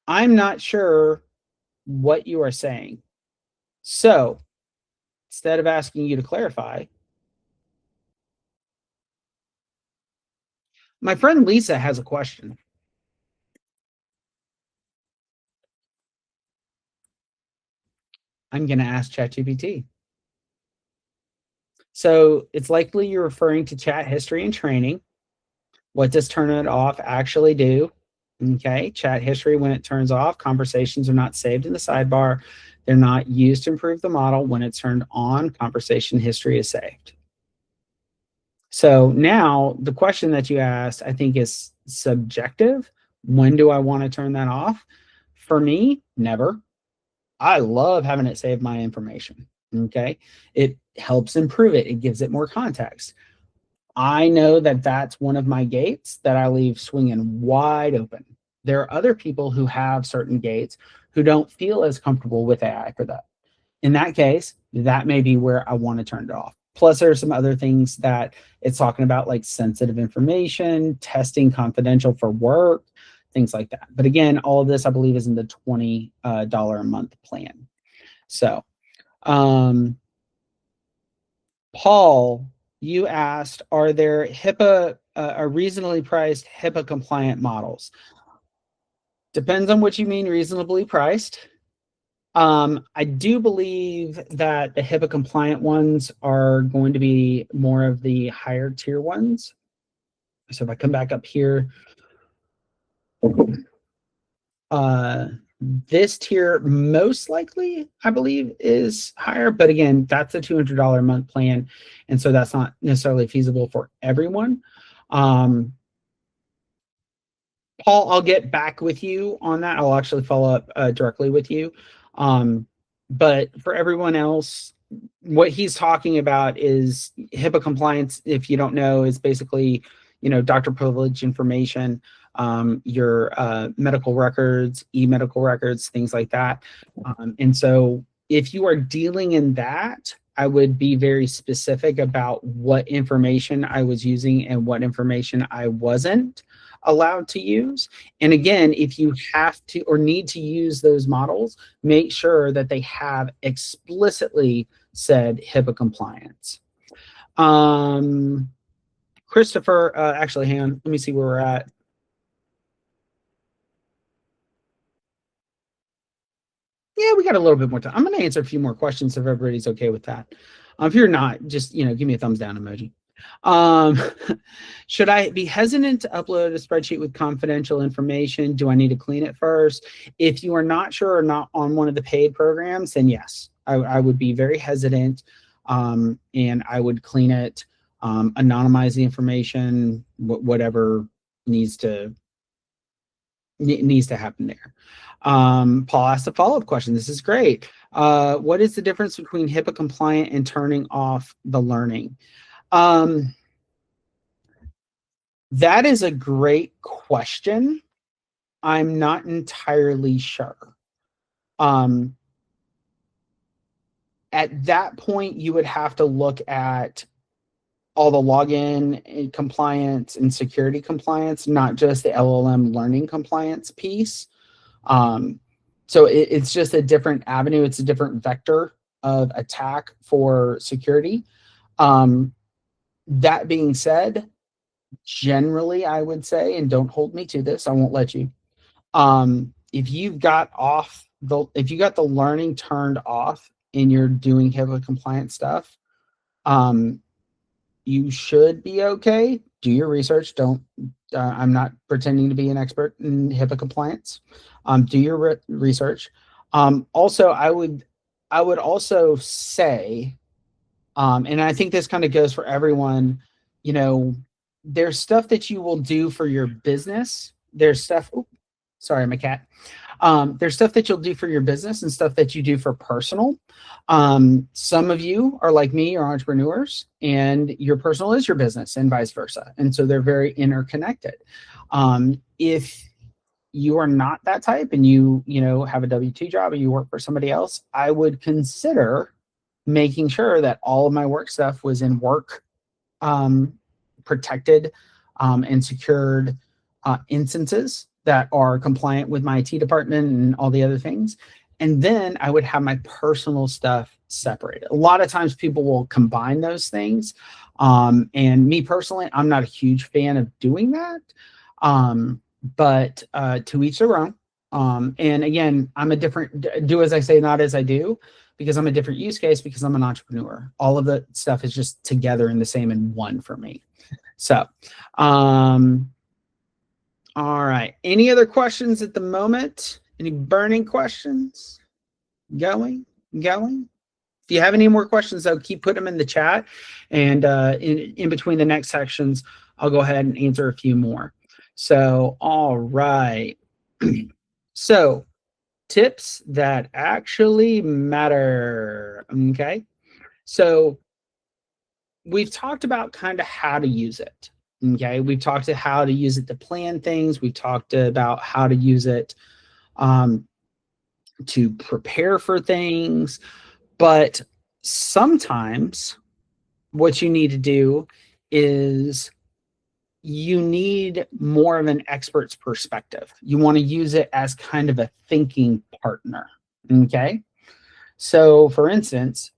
not sure what you are saying. So instead of asking you to clarify, my friend Lisa has a question. I'm going to ask ChatGPT. So it's likely you're referring to chat history and training. What does turn it off actually do? Okay, chat history, when it turns off, conversations are not saved in the sidebar. They're not used to improve the model. When it's turned on, conversation history is saved. So now the question that you asked, I think, is subjective. When do I want to turn that off? For me, never. I love having it save my information. Okay, it helps improve it. It gives it more context. I know that that's one of my gates that I leave swinging wide open. There are other people who have certain gates who don't feel as comfortable with AI for that. In that case, that may be where I want to turn it off. Plus, there are some other things that it's talking about, like sensitive information, testing confidential for work, things like that. But again, all of this I believe is in the $20 a month plan. So Paul, you asked, are there HIPAA, reasonably priced HIPAA compliant models? Depends on what you mean reasonably priced. I do believe that the HIPAA compliant ones are going to be more of the higher tier ones. So if I come back up here, this tier most likely, I believe, is higher. But again, that's a $200 a month plan. And so that's not necessarily feasible for everyone. Paul, I'll get back with you on that. I'll actually follow up directly with you. But for everyone else, what he's talking about is HIPAA compliance. If you don't know, is basically, doctor privilege information, your medical records, e-medical records, things like that. And so if you are dealing in that, I would be very specific about what information I was using and what information I wasn't allowed to use. And again, if you have to or need to use those models, make sure that they have explicitly said HIPAA compliance. Christopher, actually, hang on, let me see where we're at. Yeah, we got a little bit more time. I'm going to answer a few more questions if everybody's okay with that. If you're not, just, give me a thumbs down emoji. Should I be hesitant to upload a spreadsheet with confidential information? Do I need to clean it first? If you are not sure or not on one of the paid programs, then yes, I would be very hesitant, and I would clean it, anonymize the information, whatever needs to happen there. Paul asked a follow-up question. This is great. What is the difference between HIPAA compliant and turning off the learning? That is a great question. I'm not entirely sure. At that point, you would have to look at all the login compliance and security compliance, not just the LLM learning compliance piece. So it's just a different avenue. It's a different vector of attack for security. That being said, generally, I would say, and don't hold me to this, I won't let you. If you've got the learning turned off and you're doing HIPAA compliant stuff, you should be okay. Do your research. I'm not pretending to be an expert in HIPAA compliance. Do your research. Also, I would also say, and I think this kind of goes for everyone, there's stuff that you will do for your business. There's stuff, sorry, my cat. There's stuff that you'll do for your business and stuff that you do for personal. Some of you are like me, you're entrepreneurs, and your personal is your business and vice versa. And so they're very interconnected. If you are not that type and you have a W-2 job or you work for somebody else, I would consider making sure that all of my work stuff was in work protected and secured instances that are compliant with my IT department and all the other things. And then I would have my personal stuff separated. A lot of times people will combine those things. And me personally, I'm not a huge fan of doing that. But to each their own. And again, I'm a different, do as I say, not as I do, because I'm a different use case, because I'm an entrepreneur. All of the stuff is just together in the same in one for me. So, all right. Any other questions at the moment? Any burning questions? Going? If you have any more questions, though, keep putting them in the chat. And in between the next sections, I'll go ahead and answer a few more. So, all right. So, tips that actually matter. Okay. So, we've talked about kind of how to use it. Okay. We've talked to how to use it to plan things. We've talked about how to use it to prepare for things. But sometimes what you need to do is you need more of an expert's perspective. You want to use it as kind of a thinking partner. Okay. So for instance,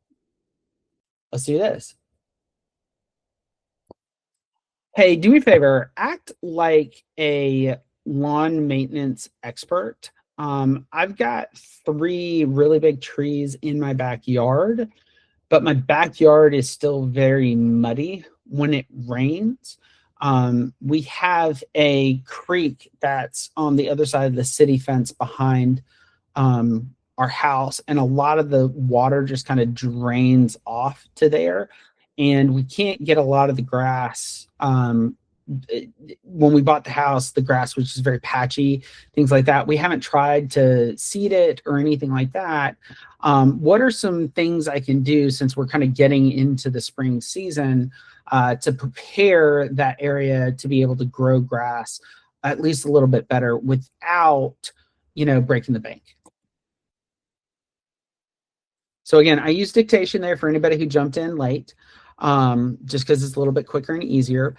let's do this. Hey, do me a favor, act like a lawn maintenance expert. I've got 3 really big trees in my backyard, but my backyard is still very muddy when it rains. We have a creek that's on the other side of the city fence behind our house, and a lot of the water just kind of drains off to there, and we can't get a lot of the grass. When we bought the house, the grass was just very patchy, things like that. We haven't tried to seed it or anything like that. What are some things I can do, since we're kind of getting into the spring season, to prepare that area to be able to grow grass at least a little bit better without, breaking the bank? So again, I use dictation there for anybody who jumped in late, just because it's a little bit quicker and easier.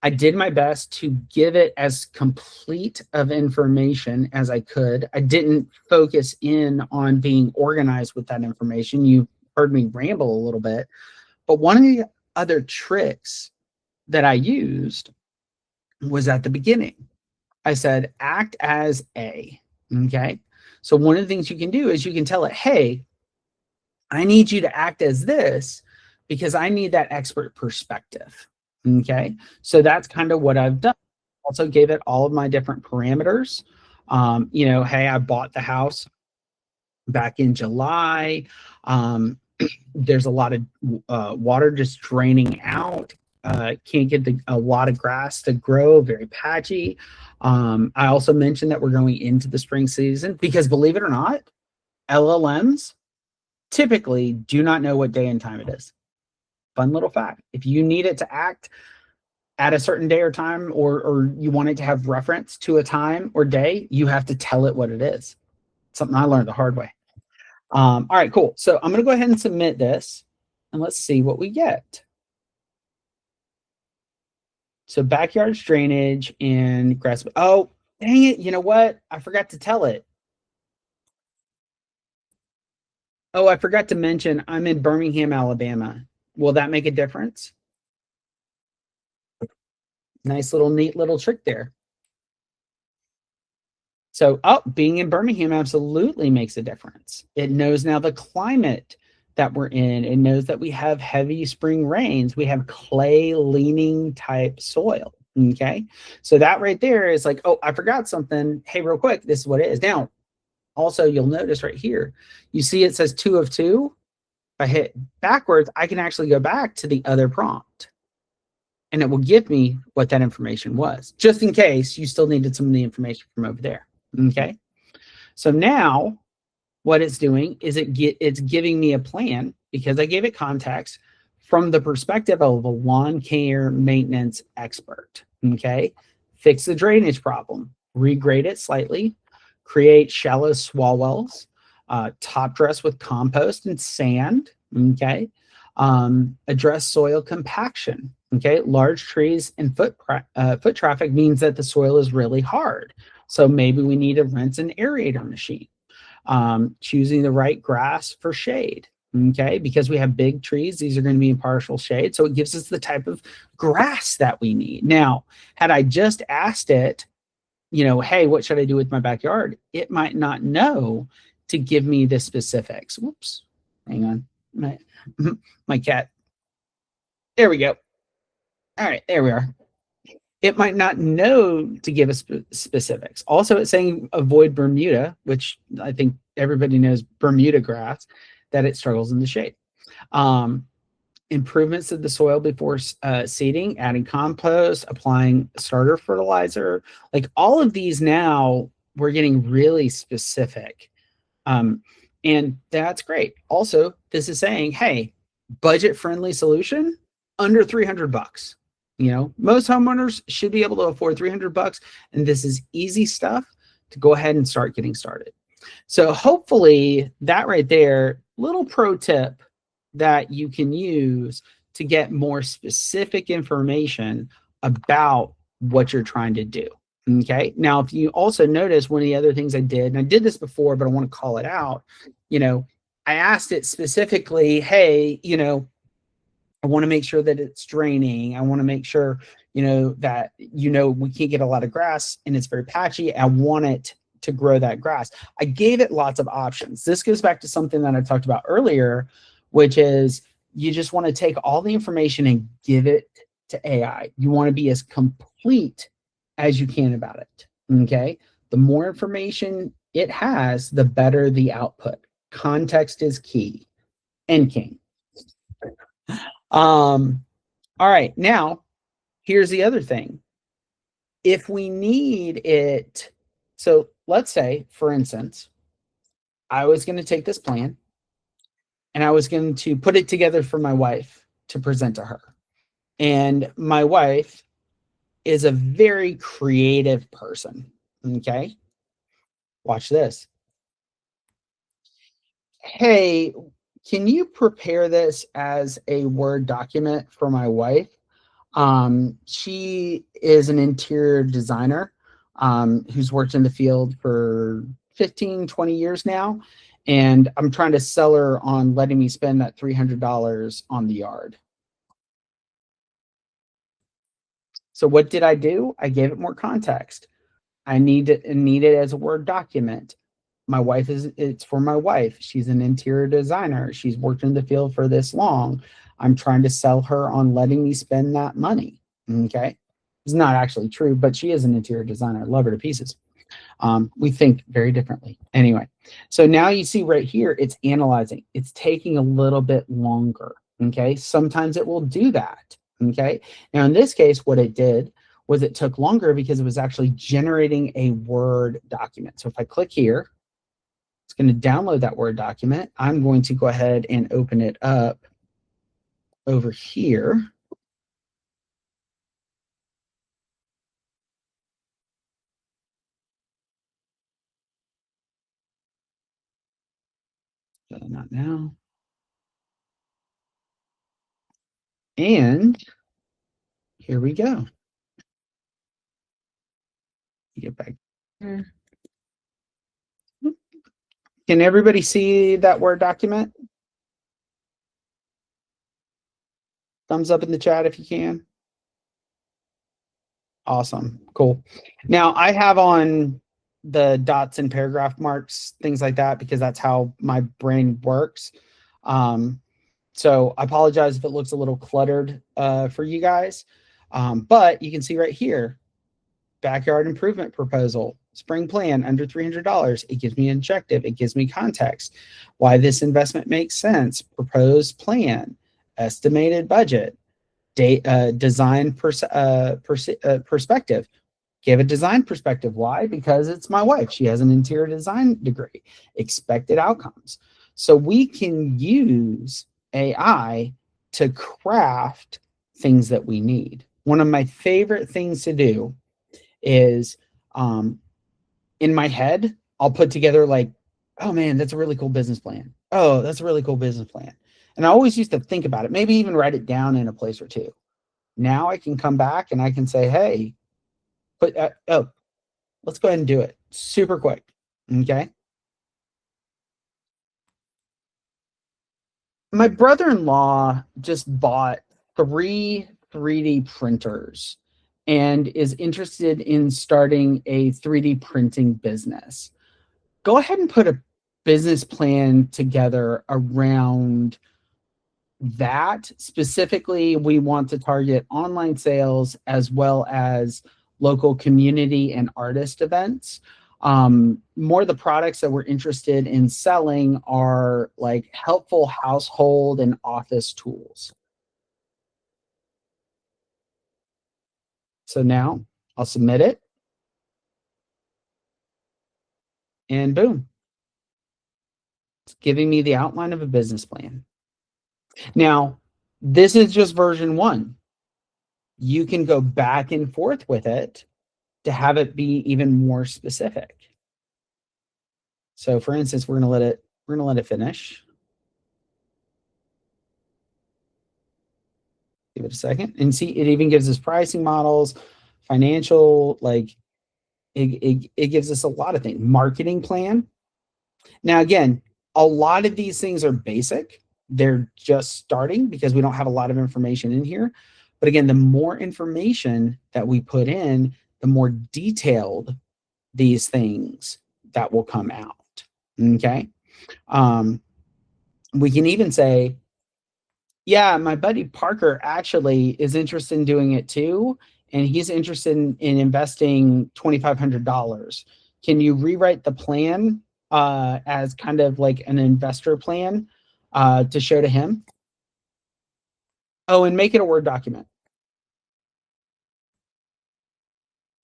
I did my best to give it as complete of information as I could. I didn't focus in on being organized with that information. You heard me ramble a little bit, but one of the other tricks that I used was at the beginning. I said, act as A. Okay. So one of the things you can do is you can tell it, hey, I need you to act as this because I need that expert perspective. Okay. So that's kind of what I've done. Also gave it all of my different parameters. Hey, I bought the house back in July. There's a lot of water just draining out. Can't get a lot of grass to grow, very patchy. I also mentioned that we're going into the spring season because, believe it or not, LLMs typically do not know what day and time it is. Fun little fact. If you need it to act at a certain day or time, or you want it to have reference to a time or day, you have to tell it what it is. Something I learned the hard way. All right, cool. So I'm going to go ahead and submit this, and let's see what we get. So backyard drainage and grass. Oh, dang it. You know what? I forgot to tell it. Oh, I forgot to mention I'm in Birmingham, Alabama. Will that make a difference? Nice little neat little trick there. So, being in Birmingham absolutely makes a difference. It knows now the climate that we're in. It knows that we have heavy spring rains. We have clay leaning type soil. Okay. So that right there is like, oh, I forgot something. Hey, real quick, this is what it is. Now, also, you'll notice right here, you see it says 2 of 2. If I hit backwards, I can actually go back to the other prompt, and it will give me what that information was, just in case you still needed some of the information from over there. Okay. So now what it's doing is it's giving me a plan, because I gave it context from the perspective of a lawn care maintenance expert. Okay. Fix the drainage problem, regrade it slightly, create shallow swale wells, top dress with compost and sand. Okay. Address soil compaction. Okay. Large trees and foot traffic means that the soil is really hard. So maybe we need to rinse an aerator machine. Choosing the right grass for shade. Okay. Because we have big trees, these are going to be in partial shade. So it gives us the type of grass that we need. Now, had I just asked it, hey, what should I do with my backyard? It might not know to give me the specifics. Whoops. Hang on. My cat. There we go. All right. There we are. It might not know to give us specifics. Also, it's saying avoid Bermuda, which I think everybody knows Bermuda grass, that it struggles in the shade. Improvements of the soil before seeding, adding compost, applying starter fertilizer. Like all of these now, we're getting really specific. And that's great. Also, this is saying, hey, budget-friendly solution, under $300. Most homeowners should be able to afford $300, and this is easy stuff to go ahead and start getting started. So hopefully that right there, little pro tip that you can use to get more specific information about what you're trying to do. Okay. Now, if you also notice, one of the other things I did, and I did this before, but I want to call it out, I asked it specifically, hey, I want to make sure that it's draining. I want to make sure, that, we can't get a lot of grass and it's very patchy. I want it to grow that grass. I gave it lots of options. This goes back to something that I talked about earlier, which is you just want to take all the information and give it to AI. You want to be as complete as you can about it. Okay. The more information it has, the better the output. Context is key and king. All right. Now, here's the other thing. If we need it, so let's say, for instance, I was going to take this plan and I was going to put it together for my wife to present to her. And my wife is a very creative person. Okay. Watch this. Hey, can you prepare this as a Word document for my wife? She is an interior designer who's worked in the field for 15, 20 years now. And I'm trying to sell her on letting me spend that $300 on the yard. So what did I do? I gave it more context. I need it as a Word document. It's for my wife. She's an interior designer. She's worked in the field for this long. I'm trying to sell her on letting me spend that money. Okay. It's not actually true, but she is an interior designer. I love her to pieces. We think very differently. Anyway, so now you see right here, it's analyzing. It's taking a little bit longer. Okay. Sometimes it will do that. Okay. Now, in this case, what it did was it took longer because it was actually generating a Word document. So if I click here, it's going to download that Word document. I'm going to go ahead and open it up over here. Not now. And here we go. Get back here. Can everybody see that Word document? Thumbs up in the chat if you can. Awesome. Cool. Now I have on the dots and paragraph marks, things like that, because that's how my brain works. So I apologize if it looks a little cluttered for you guys. But you can see right here, backyard improvement proposal, spring plan under $300. It gives me an objective. It gives me context, why this investment makes sense, proposed plan, estimated budget, design perspective. Give a design perspective. Why? Because it's my wife. She has an interior design degree. Expected outcomes. So we can use AI to craft things that we need. One of my favorite things to do is in my head, I'll put together like, oh man, that's a really cool business plan. Oh, that's a really cool business plan. And I always used to think about it, maybe even write it down in a place or two. Now I can come back and I can say, hey, let's go ahead and do it super quick. Okay. My brother-in-law just bought 3D printers and is interested in starting a 3D printing business. Go ahead and put a business plan together around that. Specifically, we want to target online sales as well as local community and artist events. More of the products that we're interested in selling are like helpful household and office tools. So now I'll submit it and boom, it's giving me the outline of a business plan. Now, this is just version 1. You can go back and forth with it to have it be even more specific. So for instance, we're going to let it finish. Give it a second and see, it even gives us pricing models, financial, like it gives us a lot of things. Marketing plan. Now, again, a lot of these things are basic. They're just starting because we don't have a lot of information in here. But again, the more information that we put in, the more detailed these things that will come out. Okay. We can even say, yeah, my buddy Parker actually is interested in doing it too. And he's interested in investing $2,500. Can you rewrite the plan as kind of like an investor plan to show to him? Oh, and make it a Word document.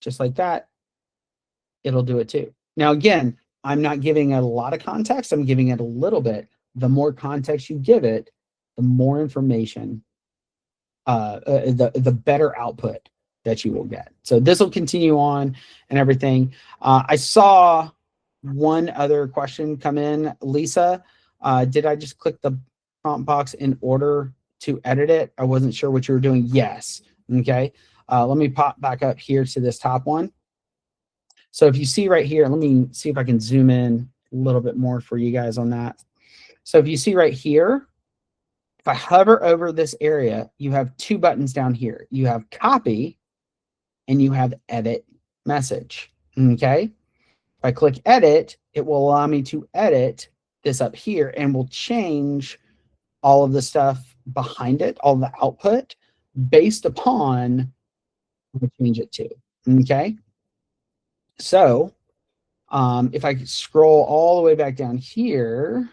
Just like that, it'll do it too. Now, again, I'm not giving it a lot of context. I'm giving it a little bit. The more context you give it, the more information, the better output that you will get. So this will continue on and everything. I saw one other question come in. Lisa, did I just click the prompt box in order to edit it? I wasn't sure what you were doing. Yes. Okay. Let me pop back up here to this top one. So if you see right here, let me see if I can zoom in a little bit more for you guys on that. So if you see right here, if I hover over this area, you have two buttons down here. You have copy and you have edit message. Okay. If I click edit, it will allow me to edit this up here and will change all of the stuff behind it, all the output based upon what I change it to. Okay. So if I scroll all the way back down here,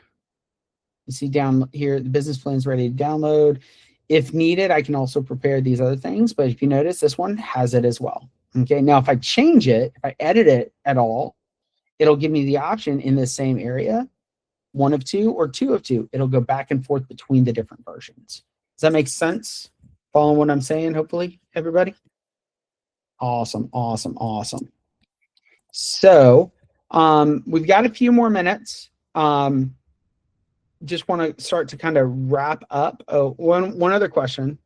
you see down here, the business plan is ready to download. If needed, I can also prepare these other things, but if you notice, this one has it as well. Okay, now if I change it, if I edit it at all, it'll give me the option in this same area, 1 of 2 or 2 of 2. It'll go back and forth between the different versions. Does that make sense? Following what I'm saying, hopefully, everybody? Awesome, awesome, awesome. So we've got a few more minutes. Just want to start to kind of wrap up. Oh, one other question.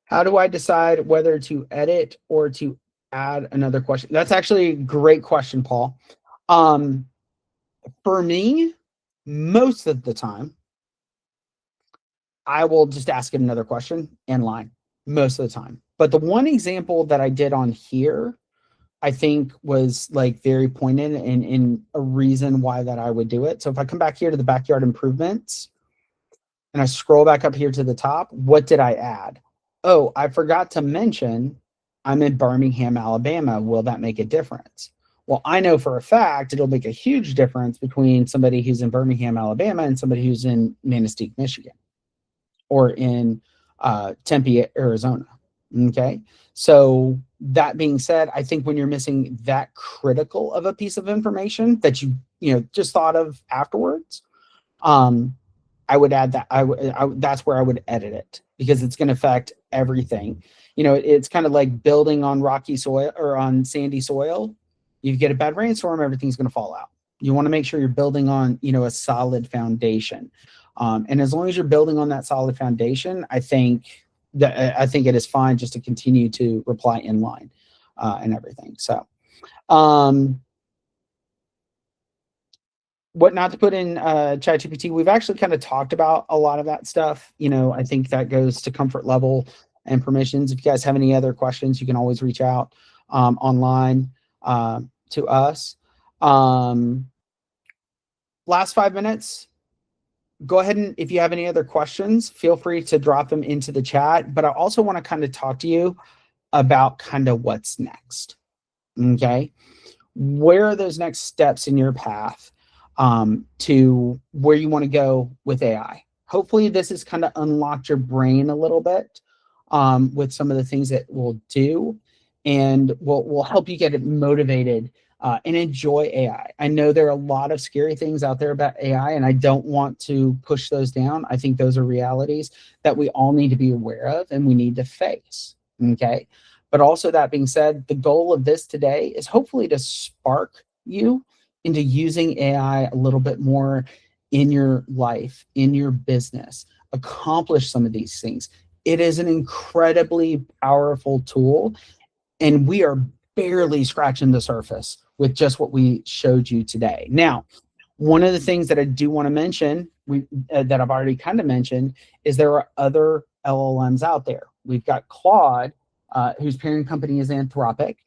How do I decide whether to edit or to add another question? That's actually a great question, Paul. For me, most of the time, I will just ask it another question in line most of the time. But the one example that I did on here, I think was like very pointed and a reason why that I would do it. So if I come back here to the backyard improvements and I scroll back up here to the top, what did I add? Oh, I forgot to mention I'm in Birmingham, Alabama. Will that make a difference? Well, I know for a fact it'll make a huge difference between somebody who's in Birmingham, Alabama and somebody who's in Manistee, Michigan, or in Tempe, Arizona. Okay. So that being said, I think when you're missing that critical of a piece of information that you just thought of afterwards, I would add that. That's where I would edit it because it's going to affect everything. It's kind of like building on rocky soil or on sandy soil. You get a bad rainstorm, everything's going to fall out. You want to make sure you're building on, a solid foundation. And as long as you're building on that solid foundation, I think it is fine just to continue to reply inline and everything. So, what not to put in ChatGPT? We've actually kind of talked about a lot of that stuff. I think that goes to comfort level and permissions. If you guys have any other questions, you can always reach out online to us. Last 5 minutes. Go ahead and if you have any other questions, feel free to drop them into the chat. But I also want to kind of talk to you about kind of what's next. Okay. Where are those next steps in your path to where you want to go with AI? Hopefully this has kind of unlocked your brain a little bit with some of the things that we'll do and will help you get it motivated and enjoy AI. I know there are a lot of scary things out there about AI, and I don't want to push those down. I think those are realities that we all need to be aware of and we need to face. Okay. But also that being said, the goal of this today is hopefully to spark you into using AI a little bit more in your life, in your business, accomplish some of these things, it is an incredibly powerful tool, and we are barely scratching the surface with just what we showed you today. Now, one of the things that I do want to mention, that I've already kind of mentioned, is there are other LLMs out there. We've got Claude, whose parent company is Anthropic.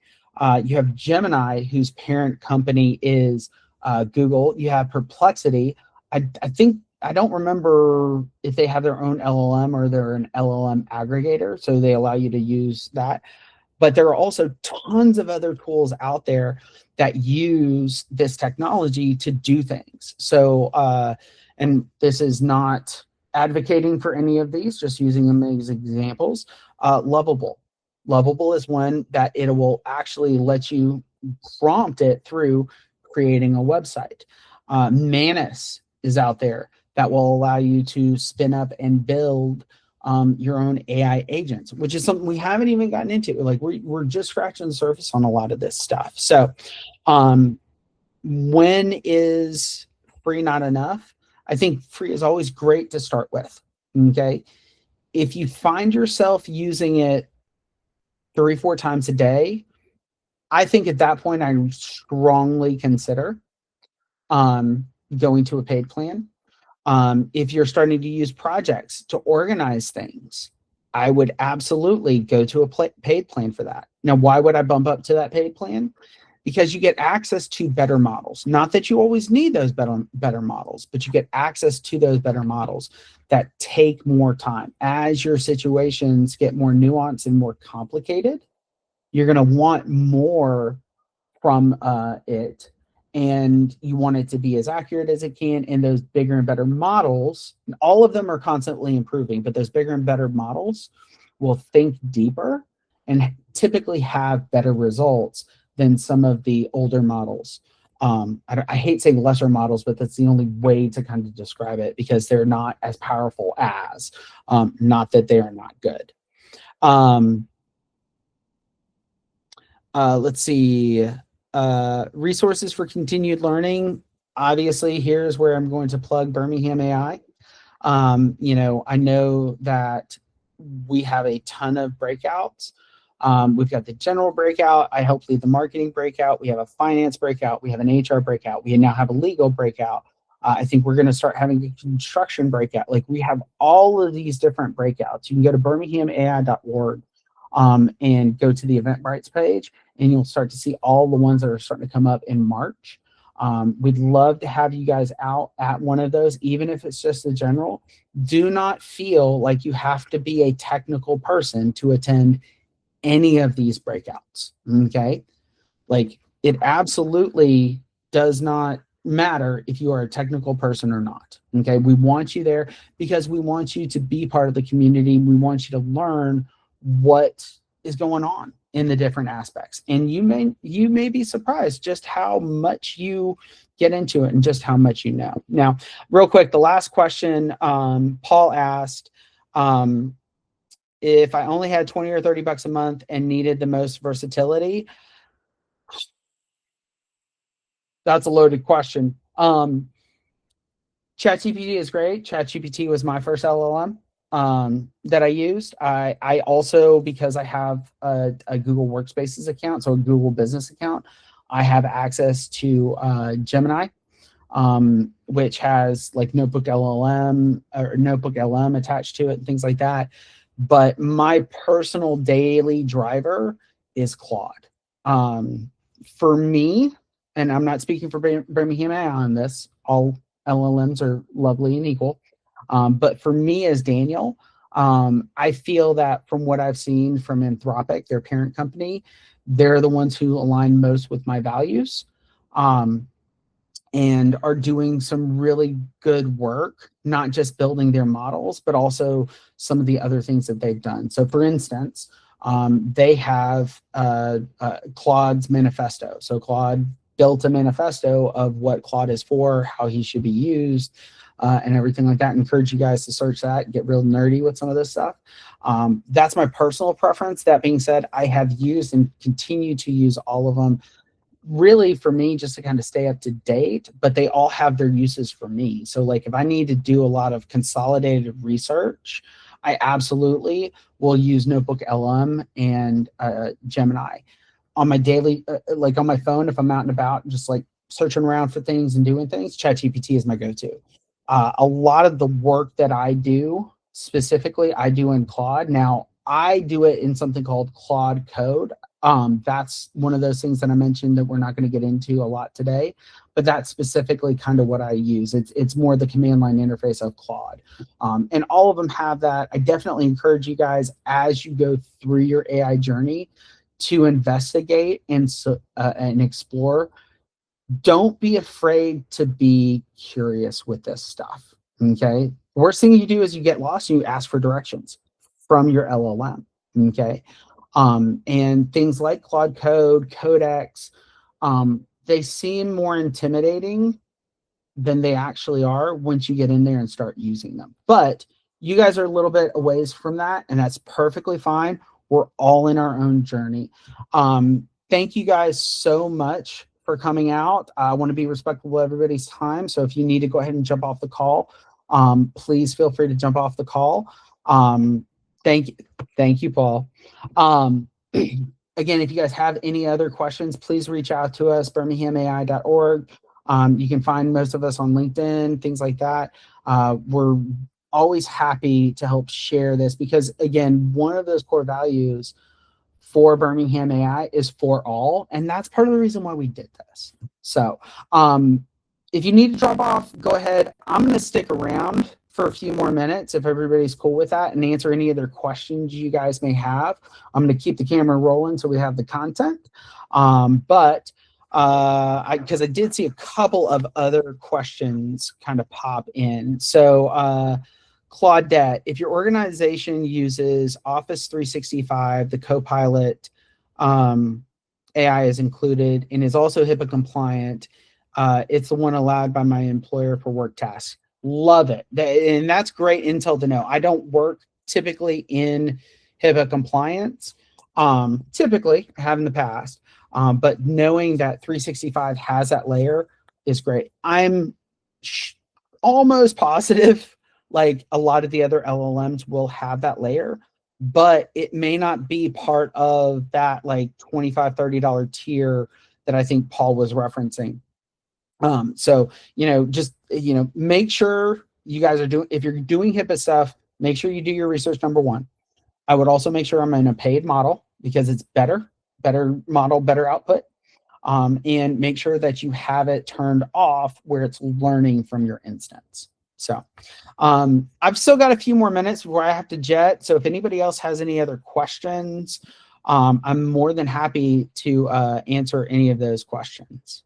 You have Gemini, whose parent company is Google. You have Perplexity. I think, I don't remember if they have their own LLM or they're an LLM aggregator, so they allow you to use that. But there are also tons of other tools out there that use this technology to do things. So, and this is not advocating for any of these, just using them as examples. Lovable. Lovable is one that it will actually let you prompt it through creating a website. Manus is out there that will allow you to spin up and build your own AI agents, which is something we haven't even gotten into. Like we're just scratching the surface on a lot of this stuff. So when is free not enough? I think free is always great to start with. Okay. If you find yourself using it 3-4 times a day, I think at that point I strongly consider going to a paid plan. If you're starting to use projects to organize things, I would absolutely go to a paid plan for that. Now, why would I bump up to that paid plan? Because you get access to better models. Not that you always need those better models, but you get access to those better models that take more time. As your situations get more nuanced and more complicated, you're going to want more from it, and you want it to be as accurate as it can. And those bigger and better models, all of them are constantly improving, but those bigger and better models will think deeper and typically have better results than some of the older models. I hate saying lesser models, but that's the only way to kind of describe it, because they're not as powerful as, not that they are not good. Let's see. Resources for continued learning. Obviously, here's where I'm going to plug Birmingham AI. I know that we have a ton of breakouts. We've got the general breakout. I help lead the marketing breakout. We have a finance breakout. We have an HR breakout. We now have a legal breakout. I think we're going to start having a construction breakout. Like, we have all of these different breakouts. You can go to birminghamai.org and go to the Eventbrite page, and you'll start to see all the ones that are starting to come up in March. We'd love to have you guys out at one of those, even if it's just a general. Do not feel like you have to be a technical person to attend any of these breakouts, okay? Like, it absolutely does not matter if you are a technical person or not, okay? We want you there because we want you to be part of the community. We want you to learn what is going on in the different aspects, and you may be surprised just how much you get into it and just how much you know. Now, real quick, the last question Paul asked, if I only had 20 or 30 bucks a month and needed the most versatility, that's a loaded question. ChatGPT is great. ChatGPT was my first LLM that I used. I also, because I have a Google Workspaces account, so a Google Business account, I have access to Gemini, which has like Notebook LLM or Notebook LM attached to it and things like that. But my personal daily driver is Claude. For me, and I'm not speaking for Birmingham AI on this, all LLMs are lovely and equal. But for me as Daniel, I feel that from what I've seen from Anthropic, their parent company, they're the ones who align most with my values. And are doing some really good work, not just building their models, but also some of the other things that they've done. So for instance, they have Claude's manifesto. So Claude built a manifesto of what Claude is for, how he should be used, and everything like that. I encourage you guys to search that and get real nerdy with some of this stuff. That's my personal preference. That being said, I have used and continue to use all of them, really for me, just to kind of stay up to date, but they all have their uses for me. So like if I need to do a lot of consolidated research, I absolutely will use Notebook LM and Gemini on my daily, like on my phone. If I'm out and about, just like searching around for things and doing things, ChatGPT is my go-to. A lot of the work that I do, specifically, I do in Claude. Now, I do it in something called Claude Code. That's one of those things that I mentioned that we're not going to get into a lot today, but that's specifically kind of what I use. It's more the command line interface of Claude, and all of them have that. I definitely encourage you guys as you go through your AI journey to investigate and explore. Don't be afraid to be curious with this stuff. Okay. The worst thing you do is you get lost and you ask for directions from your LLM. Okay. And things like Claude Code, Codex, they seem more intimidating than they actually are once you get in there and start using them. But you guys are a little bit a ways from that, and that's perfectly fine. We're all in our own journey. Thank you guys so much for coming out. I want to be respectful of everybody's time. So if you need to go ahead and jump off the call, please feel free to jump off the call. Thank you. Thank you, Paul. Again, if you guys have any other questions, please reach out to us, birminghamai.org. You can find most of us on LinkedIn, things like that. We're always happy to help share this because, again, one of those core values for Birmingham AI is for all, and that's part of the reason why we did this. So if you need to drop off, go ahead. I'm going to stick around for a few more minutes if everybody's cool with that and answer any other questions you guys may have. I'm going to keep the camera rolling so we have the content. But because I did see a couple of other questions kind of pop in. So Claudette, if your organization uses Office 365, the Copilot AI is included and is also HIPAA compliant. It's the one allowed by my employer for work tasks. Love it. And that's great intel to know. I don't work typically in HIPAA compliance. Typically, have in the past. But knowing that 365 has that layer is great. I'm almost positive like a lot of the other LLMs will have that layer, but it may not be part of that like $25, $30 tier that I think Paul was referencing. So, just, make sure you guys are doing, if you're doing HIPAA stuff, make sure you do your research, number one. I would also make sure I'm in a paid model because it's better model, better output. And make sure that you have it turned off where it's learning from your instance. So I've still got a few more minutes before I have to jet. So if anybody else has any other questions, I'm more than happy to answer any of those questions.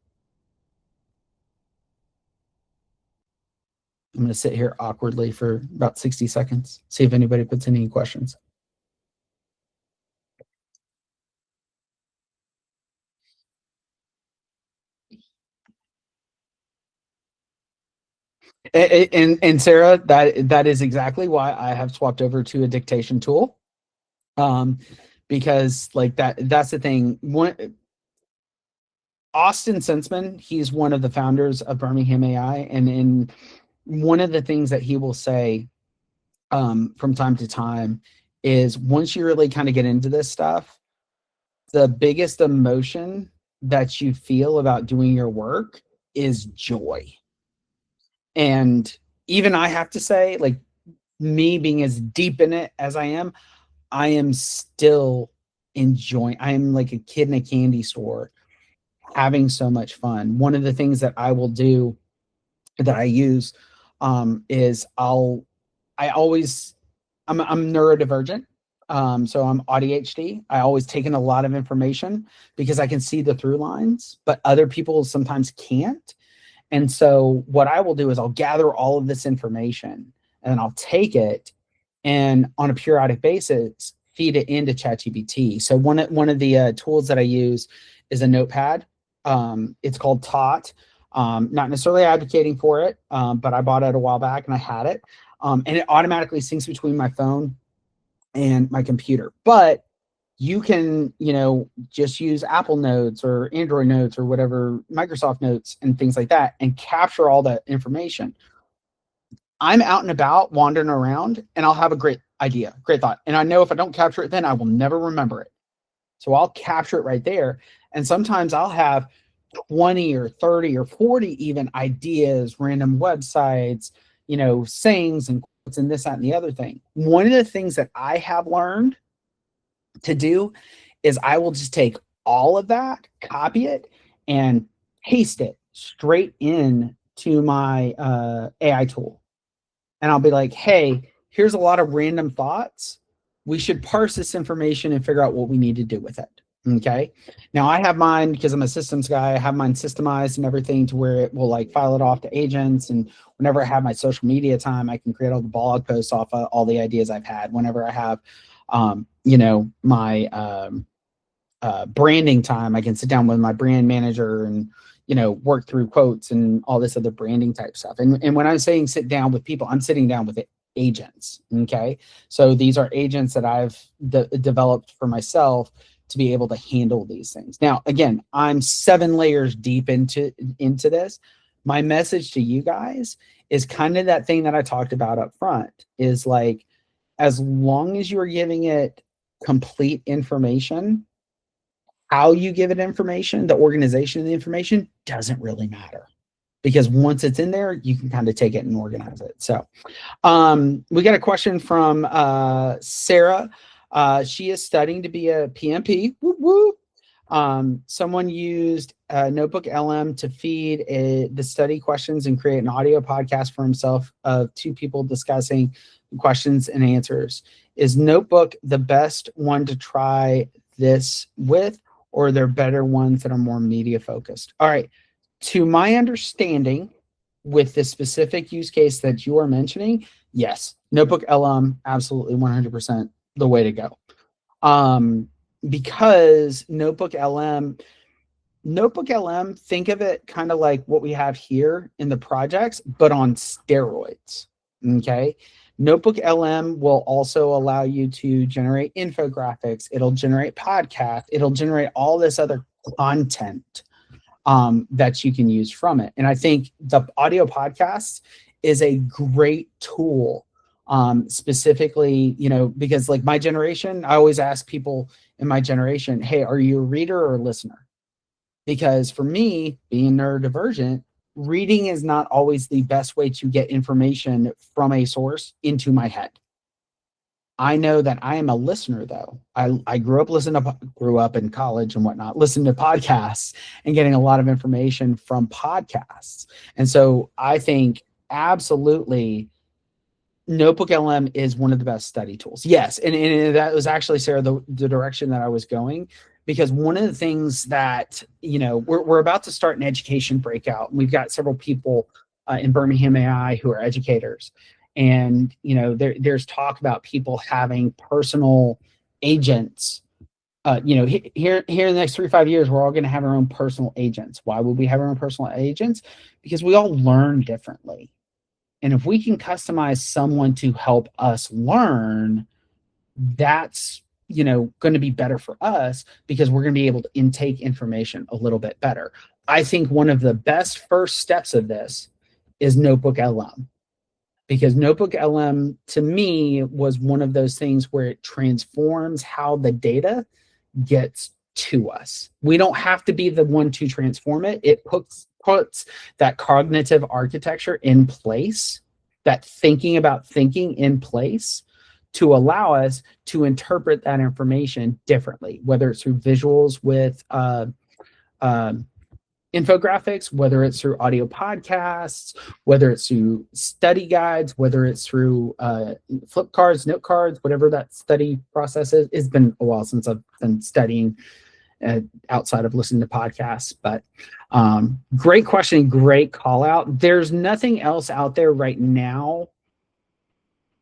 I'm going to sit here awkwardly for about 60 seconds, see if anybody puts any questions. And Sarah, that is exactly why I have swapped over to a dictation tool. Because like that's the thing. Austin Sensman, he's one of the founders of Birmingham AI, and in one of the things that he will say from time to time is once you really kind of get into this stuff, the biggest emotion that you feel about doing your work is joy. And even I have to say, like, me being as deep in it as I am still enjoying. I am like a kid in a candy store having so much fun. One of the things that I will do that I use is I'm neurodivergent. So I'm ADHD. I always take in a lot of information because I can see the through lines, but other people sometimes can't. And so what I will do is I'll gather all of this information and I'll take it and on a periodic basis, feed it into ChatGPT. So one of the tools that I use is a notepad. It's called Tot. Not necessarily advocating for it, but I bought it a while back and I had it. And it automatically syncs between my phone and my computer. But you can, just use Apple Notes or Android Notes or whatever, Microsoft Notes and things like that, and capture all that information. I'm out and about wandering around and I'll have a great idea, great thought. And I know if I don't capture it, then I will never remember it. So I'll capture it right there. And sometimes I'll have 20 or 30 or 40 even ideas, random websites, sayings and quotes and this, that, and the other thing. One of the things that I have learned to do is I will just take all of that, copy it, and paste it straight in to my AI tool. And I'll be like, hey, here's a lot of random thoughts. We should parse this information and figure out what we need to do with it. Okay. Now I have mine, because I'm a systems guy, I have mine systemized and everything to where it will like file it off to agents. And whenever I have my social media time, I can create all the blog posts off of all the ideas I've had. Whenever I have, my branding time, I can sit down with my brand manager and work through quotes and all this other branding type stuff. And when I'm saying sit down with people, I'm sitting down with agents. Okay, so these are agents that I've developed for myself to be able to handle these things. Now, again, I'm 7 layers deep into this. My message to you guys is kind of that thing that I talked about up front, is like, as long as you are giving it complete information, how you give it information, the organization of the information doesn't really matter, because once it's in there, you can kind of take it and organize it. So we got a question from Sarah. She is studying to be a PMP. Woo woo. Someone used Notebook LM to feed the study questions and create an audio podcast for himself of 2 people discussing questions and answers. Is Notebook the best one to try this with, or are there better ones that are more media focused? All right. To my understanding, with the specific use case that you are mentioning, yes, Notebook LM, absolutely 100% the way to go. Because Notebook LM, think of it kind of like what we have here in the projects, but on steroids. Okay. Notebook LM will also allow you to generate infographics. It'll generate podcasts. It'll generate all this other content that you can use from it. And I think the audio podcasts is a great tool, specifically, because like my generation, I always ask people in my generation, hey, are you a reader or a listener? Because for me, being neurodivergent, reading is not always the best way to get information from a source into my head. I know that I am a listener, though. I grew up in college and whatnot, listening to podcasts and getting a lot of information from podcasts. And so I think absolutely Notebook LM is one of the best study tools. Yes. And that was actually, Sarah, the direction that I was going, because one of the things that, we're about to start an education breakout. We've got several people in Birmingham AI who are educators. And, there's talk about people having personal agents. Here in the next 3 to 5 years, we're all going to have our own personal agents. Why would we have our own personal agents? Because we all learn differently. And if we can customize someone to help us learn, that's, going to be better for us, because we're going to be able to intake information a little bit better. I think one of the best first steps of this is Notebook LM, because Notebook LM to me was one of those things where it transforms how the data gets to us. We don't have to be the one to transform it. It puts that cognitive architecture in place, that thinking about thinking in place, to allow us to interpret that information differently, whether it's through visuals with infographics, whether it's through audio podcasts, whether it's through study guides, whether it's through flip cards, note cards, whatever that study process is. It's been a while since I've been studying outside of listening to podcasts, but great question, great call out. There's nothing else out there right now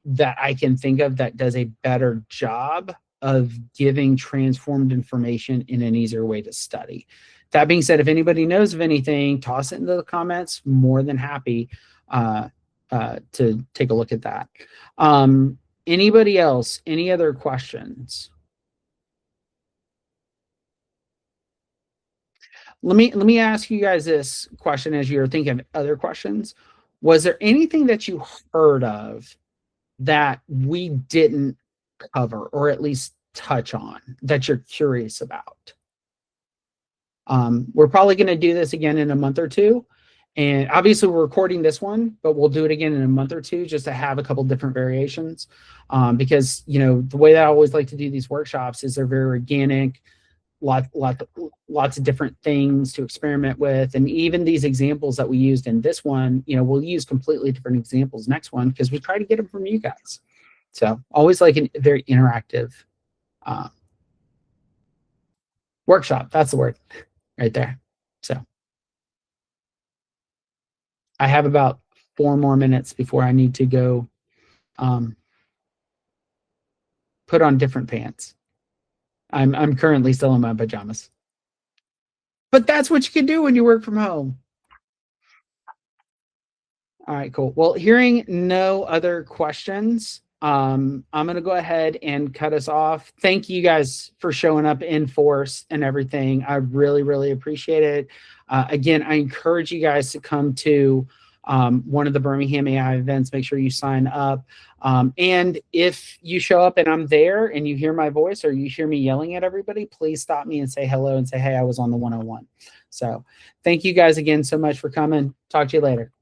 that I can think of that does a better job of giving transformed information in an easier way to study. That being said, if anybody knows of anything, toss it into the comments. More than happy to take a look at that. Anybody else? Any other questions? Let me ask you guys this question as you're thinking of other questions. Was there anything that you heard of that we didn't cover, or at least touch on, that you're curious about? We're probably going to do this again in a month or two. And obviously we're recording this one, but we'll do it again in a month or two just to have a couple different variations. Because, you know, the way that I always like to do these workshops is they're very organic, lots of different things to experiment with. And even these examples that we used in this one, you know, we'll use completely different examples next one because we try to get them from you guys. So always like a very interactive workshop. That's the word right there. So I have about 4 more minutes before I need to go put on different pants. I'm currently still in my pajamas. But that's what you can do when you work from home. All right, cool. Well, hearing no other questions, I'm going to go ahead and cut us off. Thank you guys for showing up in force and everything. I really, really appreciate it. Again, I encourage you guys to come to one of the Birmingham AI events. Make sure you sign up. And if you show up and I'm there and you hear my voice or you hear me yelling at everybody, please stop me and say hello and say, hey, I was on the 101. So thank you guys again so much for coming. Talk to you later.